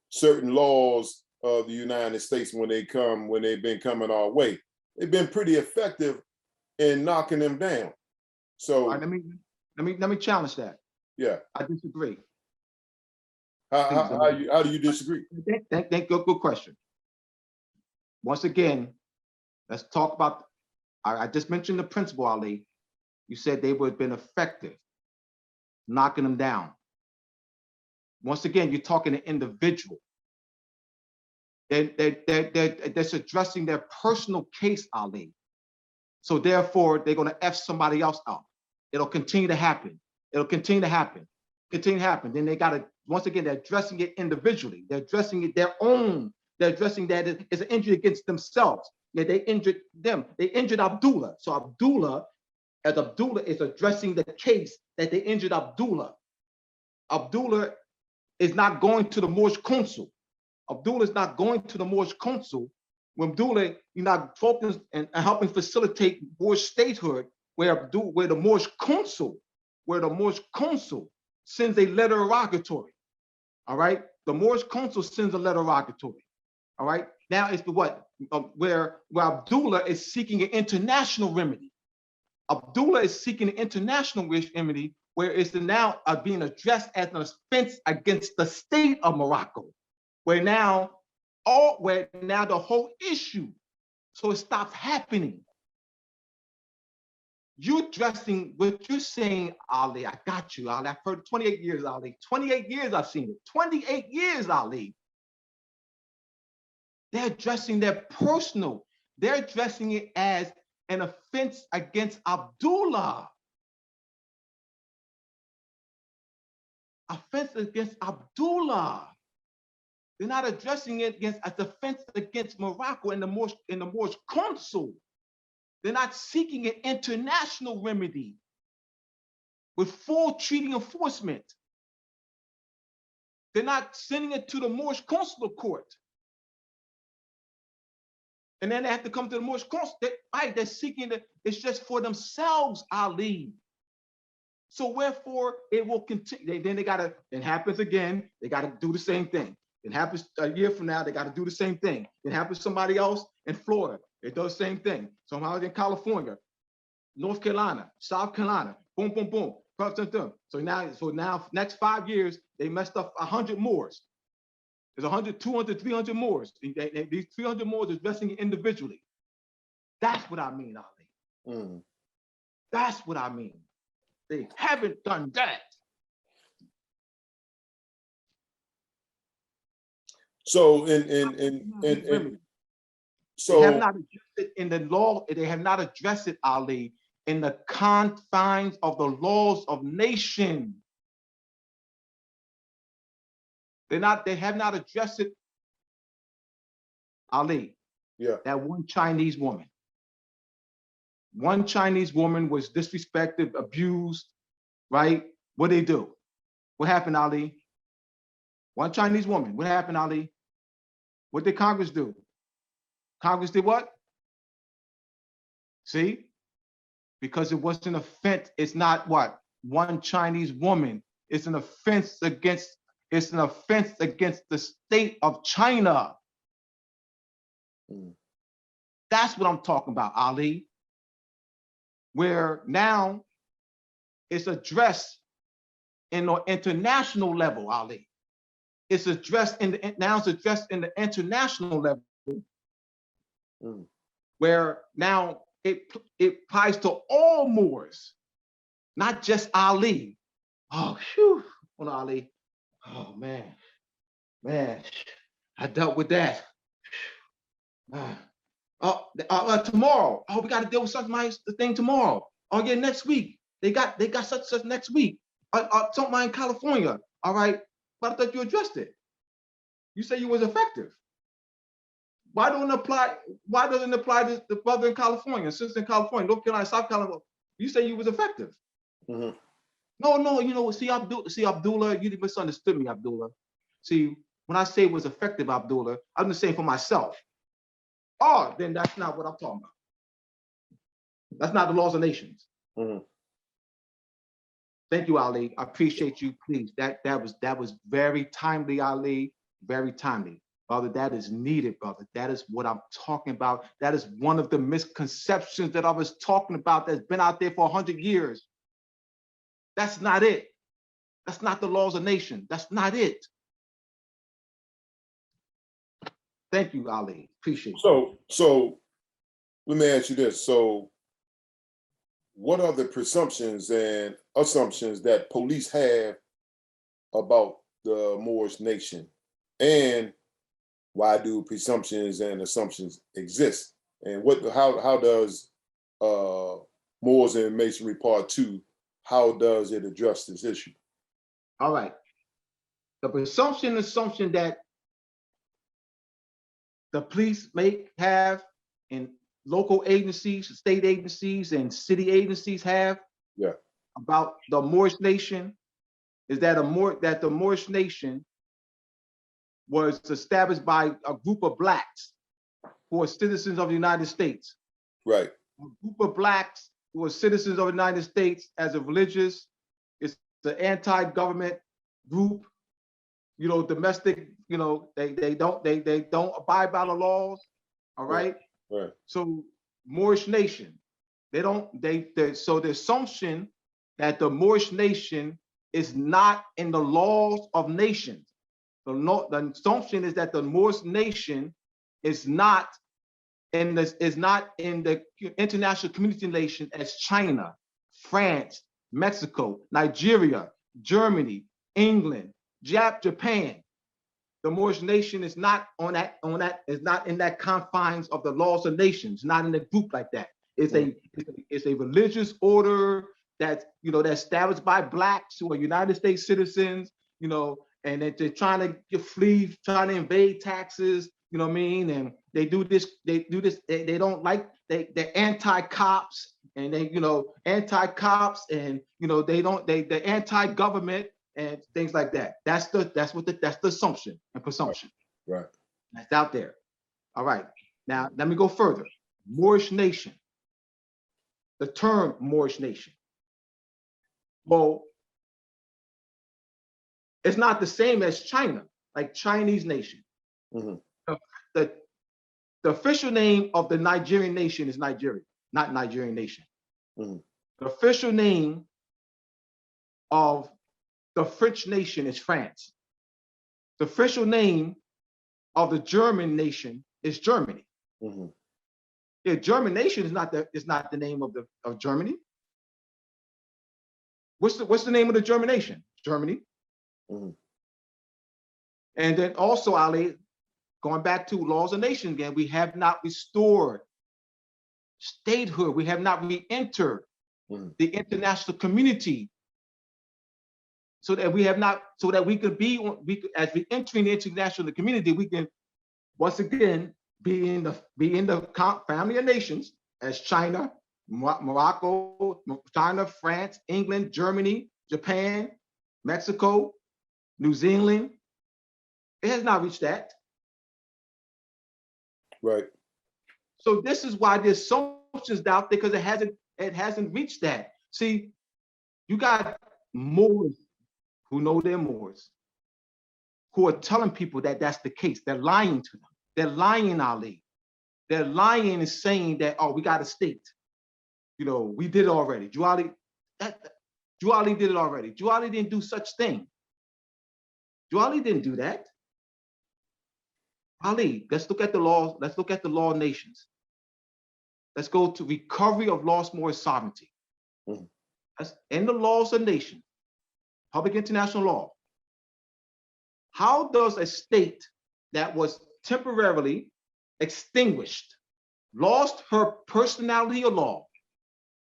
certain laws of the United States when they've been coming our way. They've been pretty effective in knocking them down. So let me challenge that. Yeah, I disagree. How do you disagree? Good question. Once again, let's talk about. I just mentioned the principle, Ali. You said they would have been effective, knocking them down. Once again, you're talking an individual. That's addressing their personal case, Ali. So therefore, they're going to F somebody else up. It'll continue to happen. It'll continue to happen. Continue to happen. Then they got to, once again, they're addressing it individually. They're addressing it their own. They're addressing that it's an injury against themselves. Yeah, they injured them. They injured Abdullah. So Abdullah is addressing the case that they injured Abdullah. Abdullah is not going to the Moorish consul. Abdullah is not going to the Moorish consul when Abdullah, you're not focused and helping facilitate Moorish statehood, where the Moorish consul sends a letter rogatory. All right, the Moorish consul sends a letter rogatory. All right, now it's the what where Abdullah is seeking an international remedy. Abdullah is seeking an international remedy where it's now being addressed as an offense against the state of Morocco, where now the whole issue, so it stops happening. You're addressing what you're saying, Ali. I got you, Ali. I've heard 28 years, Ali. 28 years I've seen it. 28 years, Ali. They're addressing their personal. They're addressing it as an offense against Abdullah. Offense against Abdullah. They're not addressing it as offense against Morocco and the Moorish consul. They're not seeking an international remedy with full treaty enforcement. They're not sending it to the Moorish consular court. And then they have to come to the Moorish consul. They're seeking it. It's just for themselves, Ali. So wherefore it will continue. Then it happens again. They got to do the same thing. It happens a year from now, they got to do the same thing. It happens to somebody else in Florida. It does the same thing. Somehow in California, North Carolina, South Carolina, boom, boom, boom. So now, next 5 years, they messed up 100 Moors. There's 100, 200, 300 Moors. These 300 Moors is addressing it individually. That's what I mean, Ali. That's what I mean. They haven't done that. So so they have not addressed it in the law. They have not addressed it, Ali, in the confines of the laws of nation. They have not addressed it, Ali. Yeah. That one Chinese woman was disrespected, abused, right? What they do? What happened, Ali? One Chinese woman. What happened, Ali? What did Congress do? Congress did what? See? Because it was an offense. It's not what? One Chinese woman. It's an offense against the state of China. That's what I'm talking about, Ali. Where now it's addressed in the international level, Ali. It's addressed in the international level, where now it applies to all Moors, not just Ali. Oh, phew, on Ali. Oh man, I dealt with that. Tomorrow. Oh, we got to deal with something thing tomorrow. Oh yeah, next week. They got such next week. Something in California. All right, but I thought you addressed it. You say you was effective. Why doesn't it apply to the brother in California, sister in California, North Carolina, South Carolina? You say you was effective. Mm-hmm. No, see, Abdullah, you misunderstood me, Abdullah. See, when I say it was effective, Abdullah, I'm just saying for myself. Oh, then that's not what I'm talking about. That's not the laws of nations. Mm-hmm. Thank you, Ali. I appreciate you. Please, that was very timely, Ali. Very timely, brother. That is needed, brother. That is what I'm talking about. That is one of the misconceptions that I was talking about that's been out there for 100 years. That's not it. That's not the laws of nation. That's not it. Thank you, Ali. Appreciate it. So let me ask you this. So what are the presumptions and assumptions that police have about the Moorish nation? And why do presumptions and assumptions exist? And how does Moors and Masonry Part 2, how does it address this issue? All right. The assumption that the police have and local agencies, state agencies, and city agencies have about the Moorish nation is that the Moorish nation was established by a group of blacks who are citizens of the United States. Right. A group of blacks who are citizens of the United States as a religious, it's the anti-government group, domestic, they don't abide by the laws. All right. Right. So Moorish nation, so the assumption that the Moorish nation is not in the laws of nations. The assumption is that the Moorish nation is not in the international community nation as China, France, Mexico, Nigeria, Germany, England, Japan. The Moorish nation is not is not in that confines of the laws of nations, not in a group like that. It's a religious order that's established by blacks who are United States citizens, and they're trying to flee, trying to evade taxes, you know what I mean? And they don't like, they're anti-cops, and anti-cops, and they're anti-government and things like that. That's the assumption and presumption. Right. That's out there. All right. Now let me go further. Moorish nation. The term Moorish nation. Well, it's not the same as China, like Chinese nation. Mm-hmm. The official name of the Nigerian nation is Nigeria, not Nigerian nation. Mm-hmm. The official name of the French nation is France. The official name of the German nation is Germany. Mm-hmm. Yeah, German nation is not the name of Germany. What's the name of the German nation? Germany. Mm-hmm. And then also, Ali, going back to laws of nation again, we have not restored statehood. We have not re-entered the international community, so that we have not, so that we could be, as we enter the international community, we can once again be in the family of nations as China, Morocco, China, France, England, Germany, Japan, Mexico, New Zealand. It has not reached that. Right. So this is why there's so much doubt, because it hasn't reached that. See, you got Moors who know they're Moors, who are telling people that that's the case. They're lying to them. They're lying, Ali. They're lying and saying that, oh, we got a state. You know, we did it already. Juali did it already. Juali didn't do such thing. Juali didn't do that. Ali, let's look at the laws. Let's look at the law of nations. Let's go to recovery of lost Moorish sovereignty. That's in the laws of nations, public international law. How does a state that was temporarily extinguished, lost her personality of law,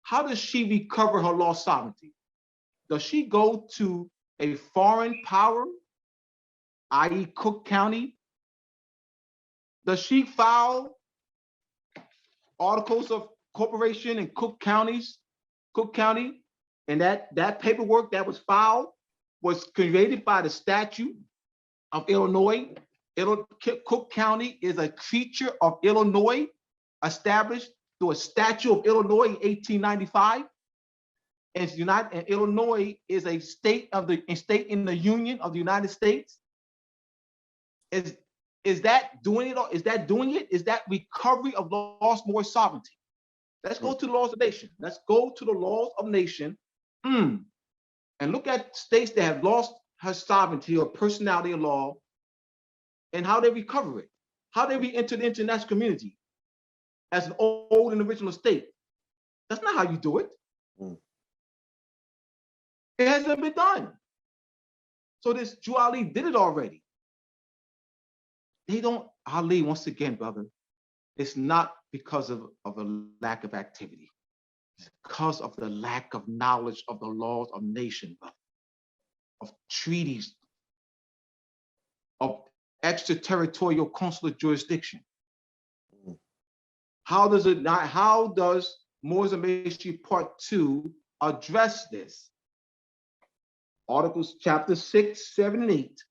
how does she recover her lost sovereignty? Does she go to a foreign power, i.e. Cook County? Does she file articles of corporation in Cook County, and that paperwork that was filed was created by the statute of Illinois? Cook County is a creature of Illinois, established through a statute of Illinois in 1895. And Illinois is a state in the Union of the United States. Is that doing it? Is that doing it? Is that recovery of lost Moorish sovereignty? Let's go to the laws of nation. Let's go to the laws of nation, and look at states that have lost her sovereignty or personality of law, and how they recover it. How they re-enter the international community as an old and original state. That's not how you do it. It hasn't been done. So this Juali did it already. They don't, Ali, once again, brother, it's not because of a lack of activity. It's because of the lack of knowledge of the laws of nation, brother, of treaties, of extraterritorial consular jurisdiction. How does Moors and Masonry Part 2 address this? Articles chapter 6, 7, and 8.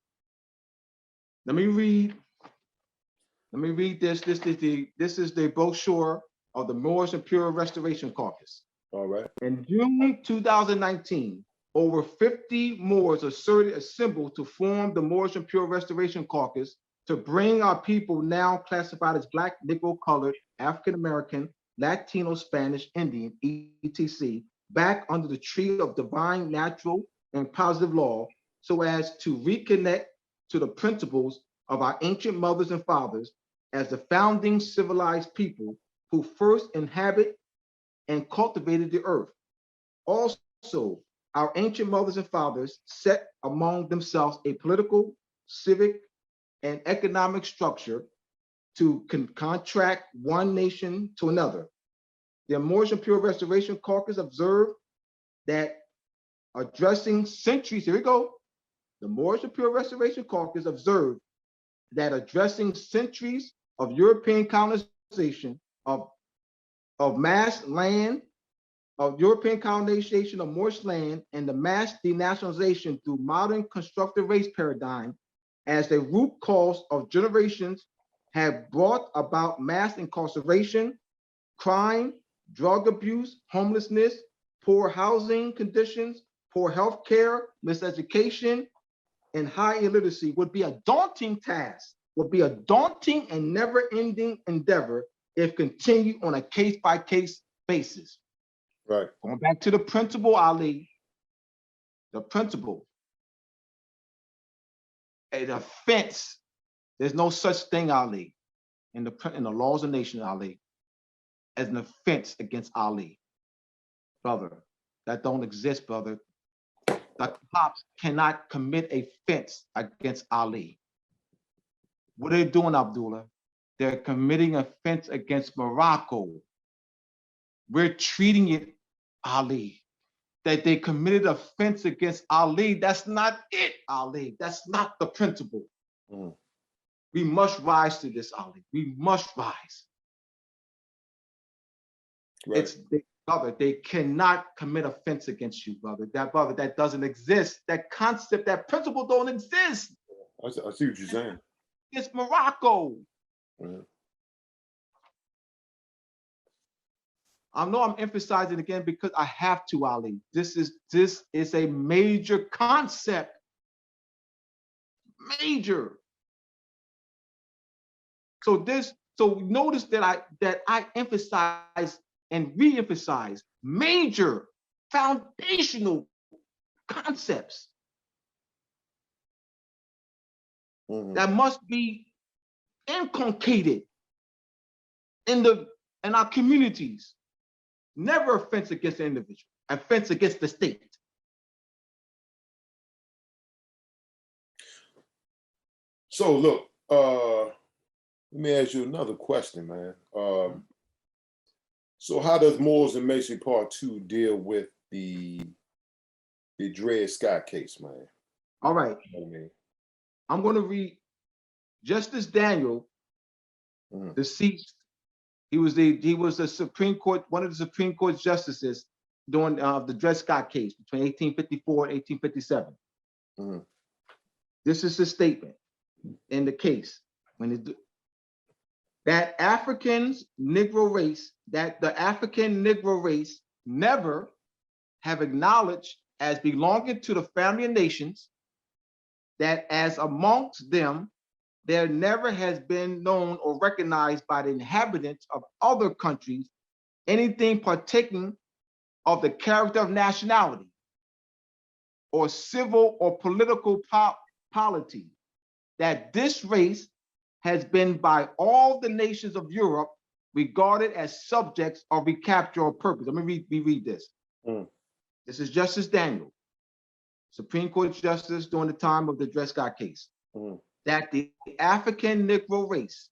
Let me read this. This is the brochure of the Moorish and Pure Restoration Caucus. All right. In June 2019, over 50 Moors assembled to form the Moorish and Pure Restoration Caucus to bring our people, now classified as Black, Negro, Colored, African American, Latino, Spanish, Indian, etc., back under the tree of divine, natural, and positive law, so as to reconnect to the principles of our ancient mothers and fathers as the founding civilized people who first inhabit and cultivated the earth. Also, our ancient mothers and fathers set among themselves a political, civic, and economic structure to contract one nation to another. The Moorish and Pure Restoration Caucus observed that addressing centuries, here we go, the Moorish and Pure Restoration Caucus observed that addressing centuries of European colonization of mass land, of European colonization of Moorish land, and the mass denationalization through modern constructive race paradigm as the root cause of generations have brought about mass incarceration, crime, drug abuse, homelessness, poor housing conditions, poor health care, miseducation, and high illiteracy would be a daunting task, would be a daunting and never-ending endeavor if continued on a case-by-case basis. Right. Going back to the principle, Ali, the principle. An offense, there's no such thing, Ali, in the laws of nation, Ali, as an offense against Ali. Brother, that don't exist, brother. The cops cannot commit a offense against Ali. What are they doing, Abdullah? They're committing offense against Morocco. We're treating it, Ali, that they committed offense against Ali. That's not it, Ali. That's not the principle. Mm. We must rise to this, Ali. We must rise. Right. Brother, they cannot commit offense against you, brother. Brother, that doesn't exist. That concept, that principle don't exist. I see what you're saying. It's Morocco. Mm. I know I'm emphasizing again because I have to, Ali. This is a major concept. Major. So notice that I emphasize and re-emphasize major foundational concepts that must be inculcated in our communities. Never offense against the individual, offense against the state. So look, let me ask you another question, man. So how does Moors and Masonry Part 2 deal with the Dred Scott case, man? All right. You know what I mean? I'm going to read Justice Daniel, deceased. He was the Supreme Court, one of the Supreme Court justices during the Dred Scott case between 1854 and 1857. This is his statement in the case that the African Negro race never have acknowledged as belonging to the family of nations, that as amongst them there never has been known or recognized by the inhabitants of other countries anything partaking of the character of nationality or civil or political polity, that this race has been by all the nations of Europe regarded as subjects of recapture or purpose. Let me reread this. This is Justice Daniel, Supreme Court Justice during the time of the Dred Scott case. That the African Negro race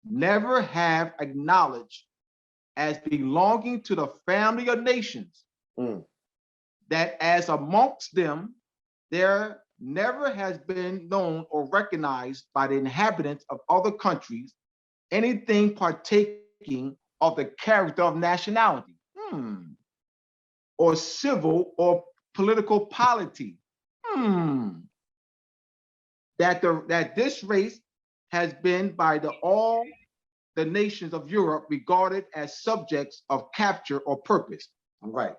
never have acknowledged as belonging to the family of nations, that as amongst them there never has been known or recognized by the inhabitants of other countries anything partaking of the character of nationality or civil or political polity. That this race has been by all the nations of Europe regarded as subjects of capture or purpose. All right.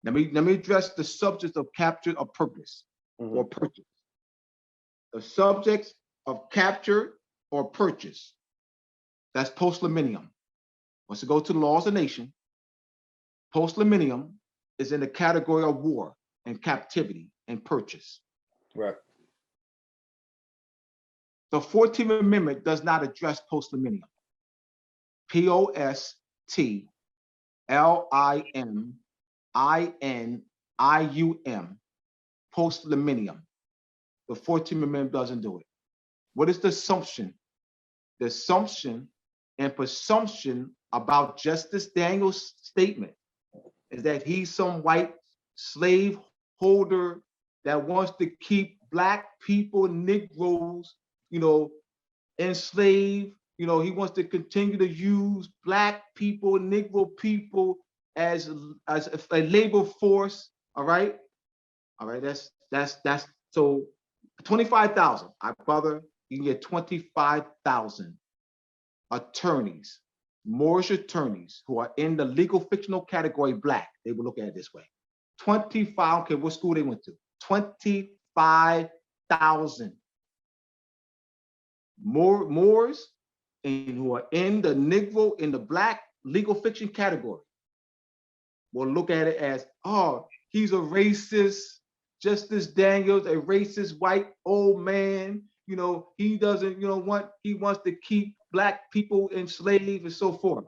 Let me address the subjects of capture or purpose or purchase. The subjects of capture or purchase. That's post-millennium. Once you go to the laws of nation, post-millennium is in the category of war and captivity and purchase. Right. The 14th Amendment does not address post-millennium. POSTLIMINIUM, post-millennium. The 14th Amendment doesn't do it. What is the assumption? The assumption and presumption about Justice Daniel's statement is that he's some white slave holder that wants to keep Black people, Negroes, enslaved. He wants to continue to use Black people, Negro people as a labor force. All right. That's so 25,000. Brother, you can get 25,000 attorneys, Moorish attorneys who are in the legal fictional category Black. They will look at it this way. 25, okay, what school they went to? 25,000 Moors who are in the Negro, in the Black legal fiction category will look at it as, oh, he's a racist. Justice Daniels, a racist white old man. He doesn't, he wants to keep Black people enslaved and so forth.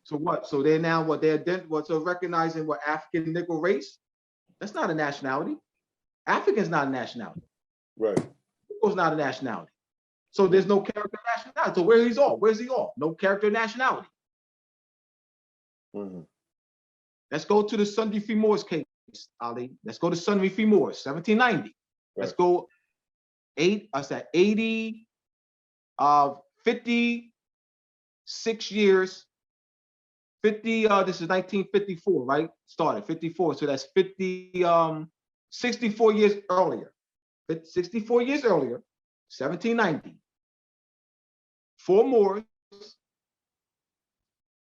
So what? So they're now recognizing what African Negro race? That's not a nationality. African's not a nationality. Right. Negro's not a nationality. So there's no character nationality. So where's he off? No character nationality. Let's go to the Sunday v. Moors case, Ali. Let's go to Sunday v. Moors, 1790. Right. Let's go 56 years. 50, this is 1954, right? Started 54. So that's 64 years earlier. 64 years earlier, 1790. 4 Moors,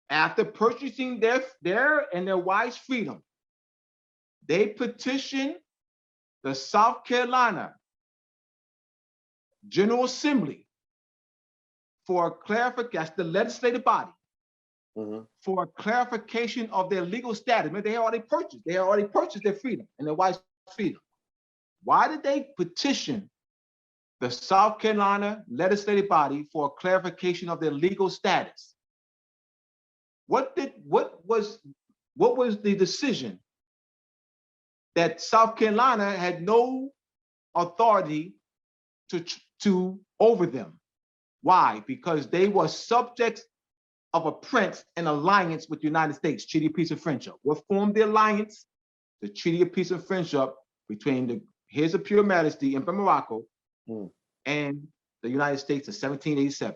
after purchasing their and their wives' freedom, they petitioned the South Carolina General Assembly for clarification, that's the legislative body, for clarification of their legal status. They had already purchased their freedom and their wife's freedom. Why did they petition the South Carolina legislative body for clarification of their legal status? What was the decision that South Carolina had no authority to over them? Why? Because they were subjects of a prince in alliance with the United States, Treaty of Peace and Friendship. What formed the alliance? The Treaty of Peace and Friendship between the His Imperial Majesty, Emperor Morocco, and the United States of 1787.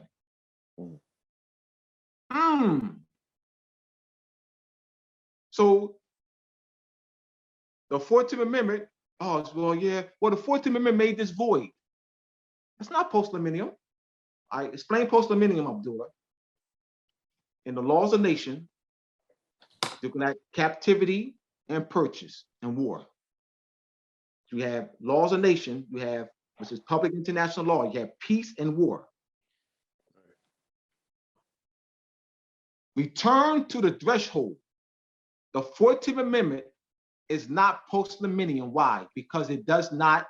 So the 14th Amendment, the 14th Amendment made this void. That's not post-millennium. I explained post-millennium, Abdullah. In the laws of nation, you can have captivity and purchase and war. You have laws of nation, you have, which is public international law, you have peace and war. Return to the threshold. The 14th Amendment is not post-millennium. Why? Because it does not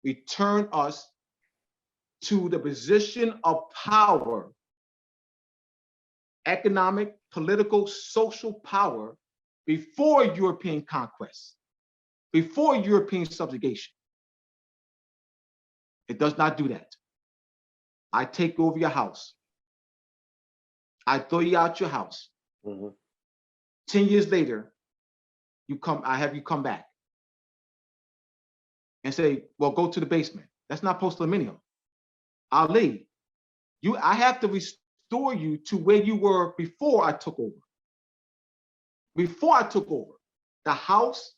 return us to the position of power, economic, political, social power before European conquest, before European subjugation. It does not do that. I take over your house. I throw you out your house. 10 years later, I have you come back and say, well, go to the basement. That's not post-millennium. Ali, I have to restore you to where you were before I took over. Before I took over, the house,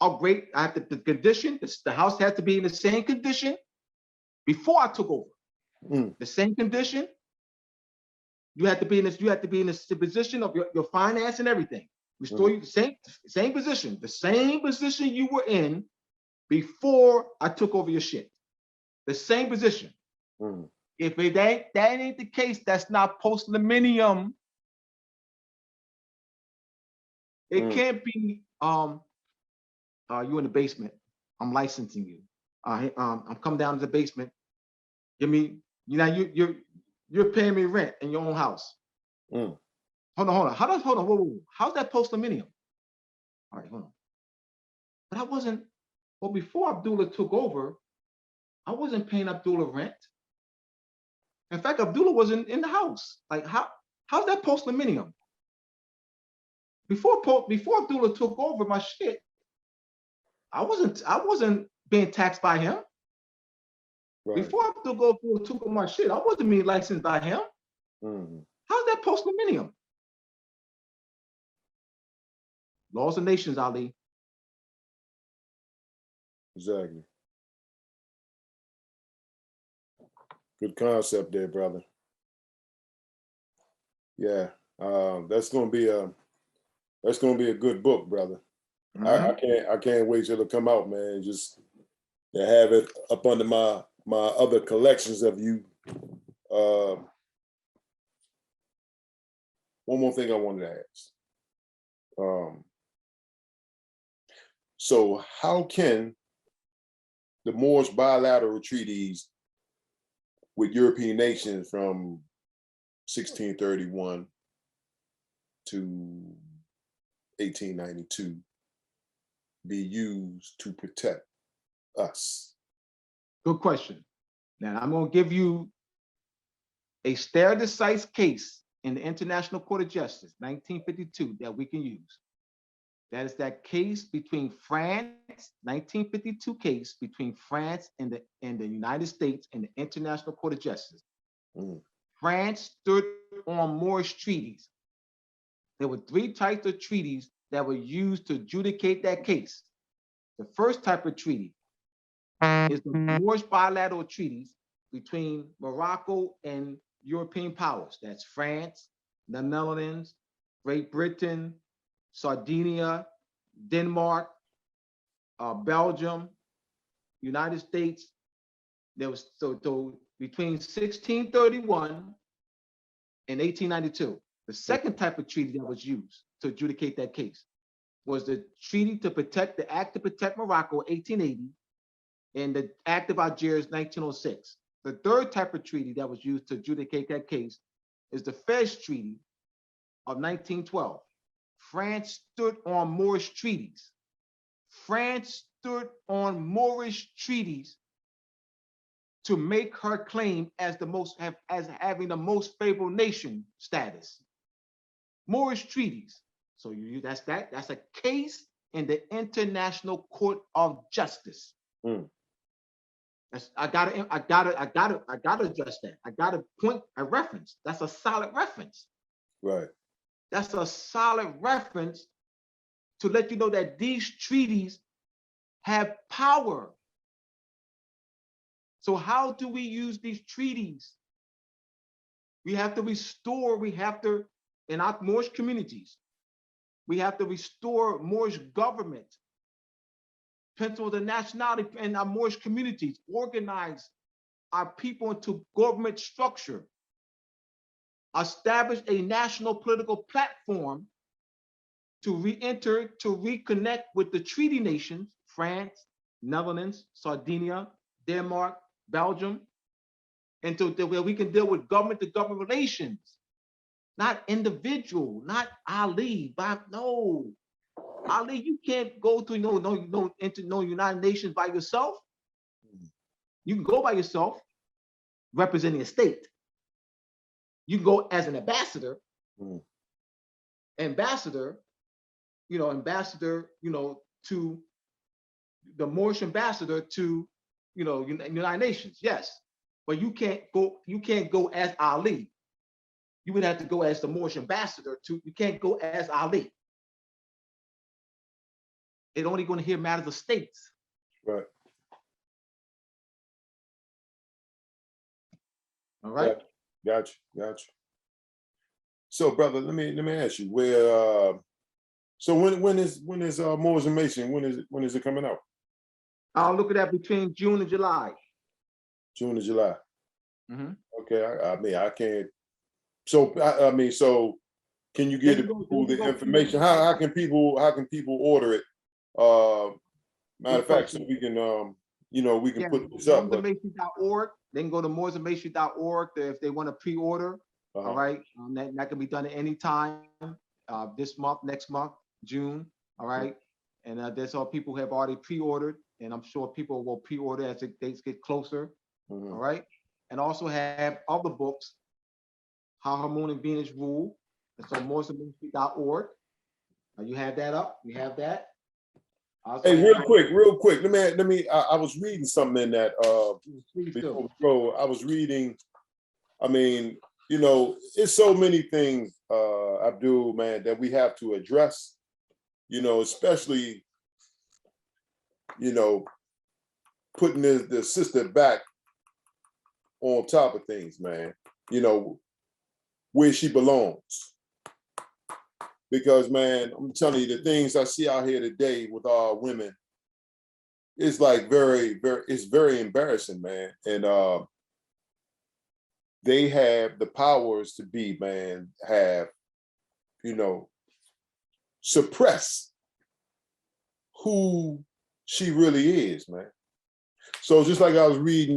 the condition, the house had to be in the same condition before I took over. The same condition. You had to be in this position of your finance and everything. Restore you the same position, the same position you were in before I took over your shit. The same position. If that ain't the case, that's not post-millennium. It can't be you in the basement. I'm licensing you. I'm coming down to the basement. Give me, you're paying me rent in your own house. Hold on. Whoa. How's that post-millennium? All right, hold on. But before Abdullah took over, I wasn't paying Abdullah rent. In fact, Abdullah wasn't in the house. Like, how's that post-millennium? Before Abdullah took over my shit, I wasn't being taxed by him. Right. Before Abdullah took over my shit, I wasn't being licensed by him. How's that post-millennium? Laws of nations, Ali. Exactly. Good concept there, brother. Yeah, that's gonna be a good book, brother. I can't wait till it come out, man. Just to have it up under my other collections of you. One more thing I wanted to ask. So how can the Moorish bilateral treaties with European nations from 1631 to 1892 be used to protect us? Good question. Now I'm going to give you a stare decisis case in the International Court of Justice, 1952, that we can use. That is that case between France, 1952 case between France and the United States in the International Court of Justice. France stood on Moorish treaties. There were 3 types of treaties that were used to adjudicate that case. The first type of treaty is the Moorish bilateral treaties between Morocco and European powers. That's France, the Netherlands, Great Britain, Sardinia, Denmark, Belgium, United States. There was so between 1631 and 1892. The second type of treaty that was used to adjudicate that case was the treaty to protect the Act to Protect Morocco, 1880, and the Act of Algiers, 1906. The third type of treaty that was used to adjudicate that case is the Fez Treaty of 1912. France stood on Moorish treaties. France stood on Moorish treaties to make her claim as having the most favorable nation status. Moorish treaties. So that's a case in the International Court of Justice. I gotta address that. I gotta point a reference. That's a solid reference. Right. That's a solid reference to let you know that these treaties have power. So how do we use these treaties? We have to restore, in our Moorish communities, we have to restore Moorish government, principles of nationality in our Moorish communities, organize our people into government structure, establish a national political platform to reconnect with the treaty nations, France, Netherlands, Sardinia, Denmark, Belgium, and where we can deal with government-to-government relations, not individual, not Ali, but no. Ali, you can't go to no United Nations by yourself. You can go by yourself, representing a state. You can go as an ambassador. Ambassador, to the Moorish ambassador to, United Nations. Yes, but you can't go as Ali. You would have to go as the Moorish ambassador you can't go as Ali. It only going to hear matters of states. Right. All right. Yeah. Gotcha. So, brother, let me ask you, where so when is Moors and Mason, when is it coming out? I'll look at that between June and July. June and July. Okay, I can't. So so can you give people the information? How can people order it? Matter of fact, so we can put this up. Mooresandmasonry.org. They can go to mooresandmasonry.org if they want to pre-order. All right, that can be done at any time. This month, next month, June. All right, and that's all people have already pre-ordered, and I'm sure people will pre-order as the dates get closer. All right, and also have other books, How Her Moon and Venus Rule. It's on mooresandmasonry.org. You have that up. You have that. Hey, real quick. Let me. I was reading something in that. Before we go, I was reading. It's so many things, Abdul, man, that we have to address. Especially, putting the sister back on top of things, man. Where she belongs. Because, man, I'm telling you, the things I see out here today with our women, it's like it's very embarrassing, man. And they have the powers to be, man, suppress who she really is, man. So just like I was reading,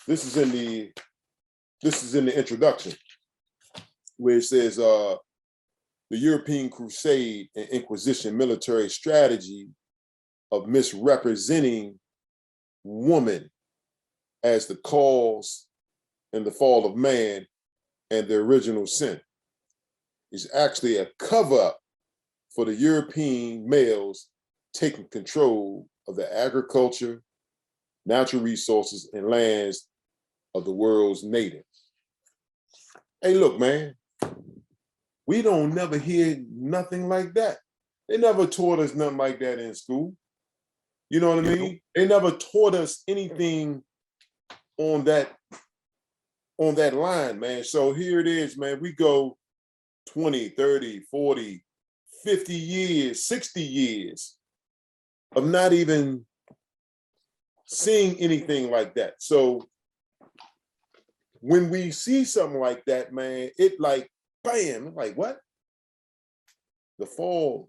this is in the introduction, where it says the European Crusade and Inquisition military strategy of misrepresenting woman as the cause and the fall of man and the original sin. It's actually a cover-up for the European males taking control of the agriculture, natural resources, and lands of the world's natives. Hey, look, man, we don't never hear nothing like that. They never taught us nothing like that in school. You know what I mean? They never taught us anything on that line, man. So here it is, man. We go 20, 30, 40, 50 years, 60 years of not even seeing anything like that. So when we see something like that, man, it like, bam, like what? The fall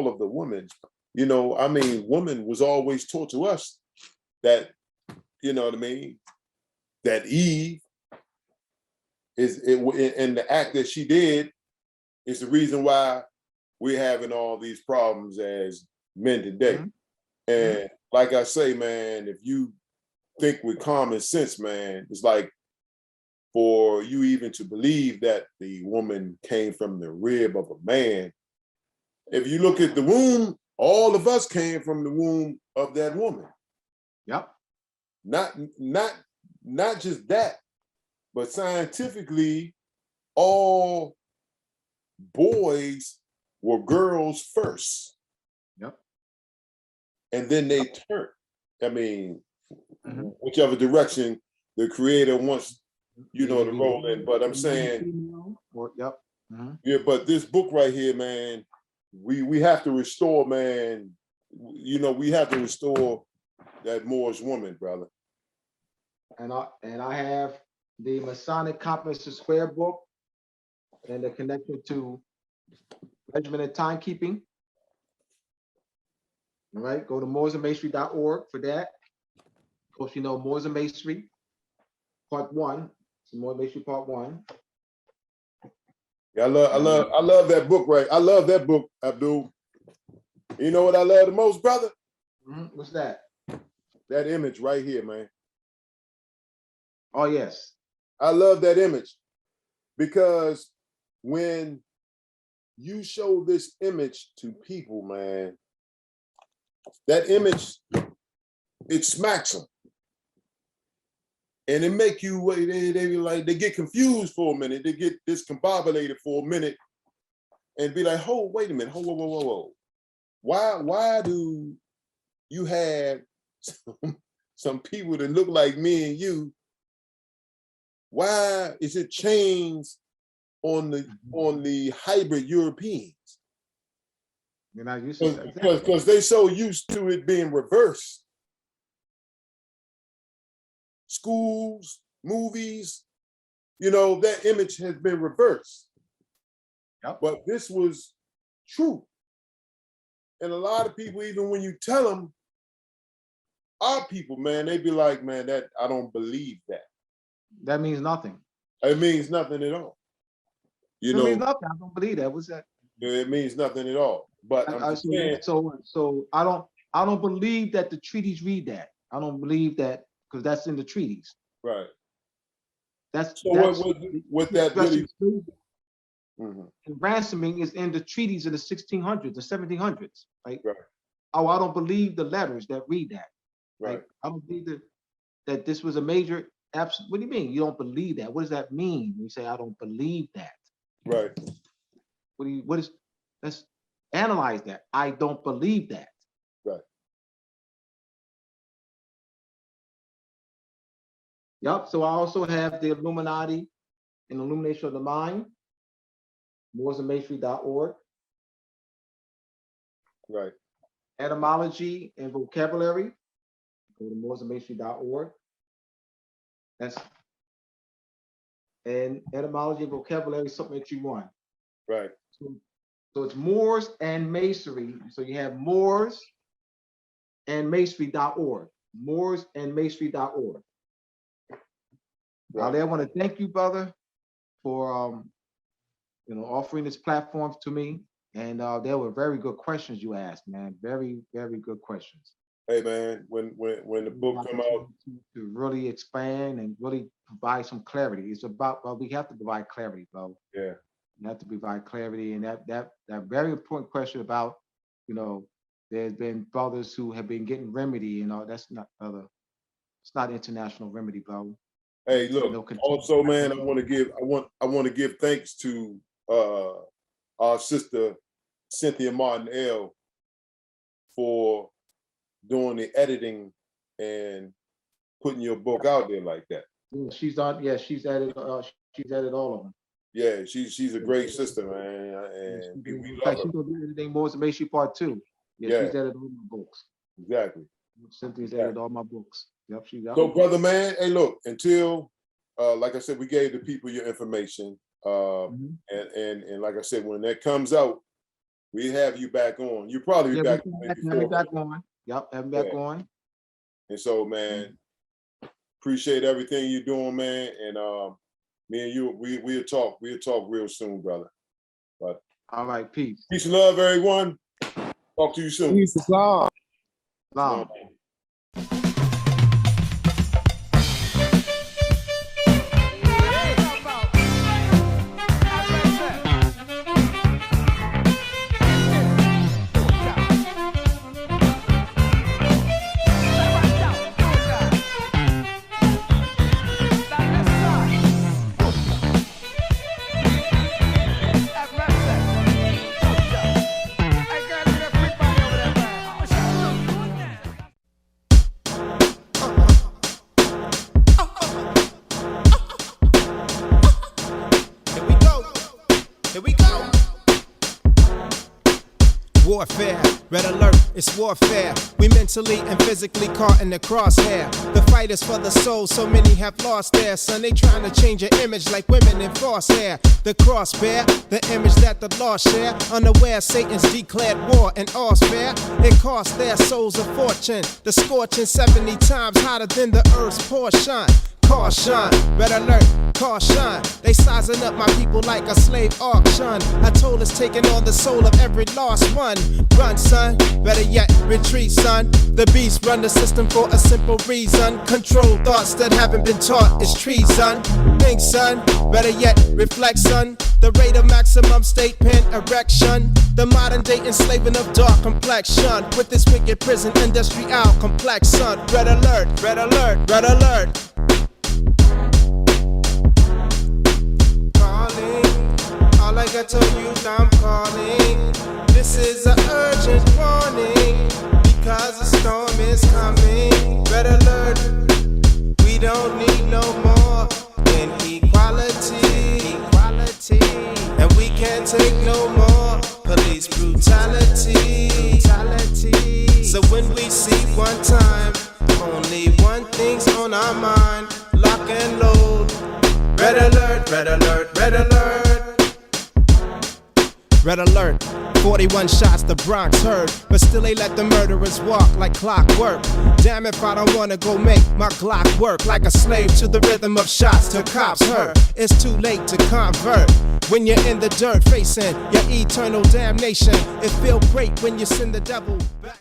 of the woman. You know, I mean, woman was always taught to us that, you know what I mean, that Eve and the act that she did is the reason why we're having all these problems as men today. Mm-hmm. And like I say, man, if you think with common sense, man, it's like for you even to believe that the woman came from the rib of a man. If you look at the womb, all of us came from the womb of that woman. Yep. Not just that, but scientifically, all boys were girls first. Yep. And then they turn. I mean, whichever direction the creator wants, you know, to roll in. But I'm saying, yeah, but this book right here, man, we have to restore, man. You know, we have to restore that Moorish woman, brother. And I have the Masonic Compass Square book and the connection to measurement and timekeeping. All right, go to mooresandmasonry.org for that. Of course, you know, Moors and Masonry, Part 1. So Moors and Masonry, Part 1. Yeah, I love that book, right? I love that book, Abdul. You know what I love the most, brother? What's that? That image right here, man. Oh, yes. I love that image because when you show this image to people, man, that image, it smacks them. And it make you, they get confused for a minute. They get discombobulated for a minute and be like, oh, wait a minute, whoa. Why do you have some people that look like me and you? Why is it changed on the hybrid Europeans? You're not used to that. Because they so used to it being reversed. Schools, movies, you know, that image has been reversed. Yep. But this was true. And a lot of people, even when you tell them, our people, man, they be like, man, that I don't believe that. That means nothing. It means nothing at all. You know, it means nothing. I don't believe that. What's that? It means nothing at all. But I'm just saying. So I don't believe that the treaties read that. I don't believe that because that's in the treaties. Right. That's what that really. Ransoming is in the treaties of the 1600s, the 1700s. Right. Oh, I don't believe the letters that read that. Right. Like, I don't believe that this was a major. What do you mean? You don't believe that? What does that mean? You say I don't believe that. Right. Let's analyze that. I don't believe that. Right. Yep. So I also have the Illuminati and Illumination of the Mind, mooresandmasonry.org. Right. Etymology and vocabulary, go to mooresandmasonry.org. And etymology and vocabulary is something that you want. Right. So it's Moors and Masonry. So you have Moors and Masonry.org. Moors and Masonry.org. Right. I want to thank you, brother, for offering this platform to me. And there were very good questions you asked, man. Very, very good questions. Hey man, when the book come out, to really expand and really provide some clarity. It's about, well, we have to provide clarity, bro. yeah, You have to provide clarity, and that very important question about, you know, there's been brothers who have been getting remedy, you know, that's not other, it's not international remedy, bro. hey, look. No contempt. Also, man, I want to give thanks to our sister Cynthia Martin for doing the editing and putting your book out there like that. Yeah, she's on. Yeah, she's added all of them. Yeah, she's a great sister, man, and we In love fact, her. she's gonna do anything more to Macy Part 2. Yeah, Yeah. she's added all my books. Exactly. Cynthia's added all my books. Yep, she got. So, brother, man, hey, look, until like I said, we gave the people your information, and like I said, when that comes out, we have you back on. You probably be back on before. Back on. Yep, have back on. And so, man, appreciate everything you're doing, man. And me and you, we'll talk real soon, brother. But all right, peace. Peace and love, everyone. Talk to you soon. Peace and love. Love. Here we go. Warfare, red alert, it's warfare. We mentally and physically caught in the crosshair. The fight is for the soul, so many have lost their son. They trying to change your image like women in false hair. The cross bear, the image that the lost share. Unaware Satan's declared war and all's fair. It cost their souls a fortune. The scorching 70 times hotter than the earth's portion. Caution, red alert, caution. They sizing up my people like a slave auction. A toll is taking on the soul of every lost one. Run, son, better yet, retreat, son. The beast run the system for a simple reason. Control thoughts that haven't been taught is treason. Think, son, better yet, reflect, son. The rate of maximum state pen erection. The modern day enslaving of dark complexion. With this wicked prison industrial complex, son. Red alert, red alert, red alert. All I got to use, I'm calling. This is an urgent warning, because a storm is coming. Red alert, we don't need no more inequality. And we can't take no more police brutality. So when we see one time, only one thing's on our mind. Lock and load. Red alert, red alert, red alert. Red alert, 41 shots the Bronx heard, but still they let the murderers walk like clockwork. Damn if I don't wanna go make my Glock work like a slave to the rhythm of shots till cops hurt. It's too late to convert when you're in the dirt facing your eternal damnation. It feel great when you send the devil back.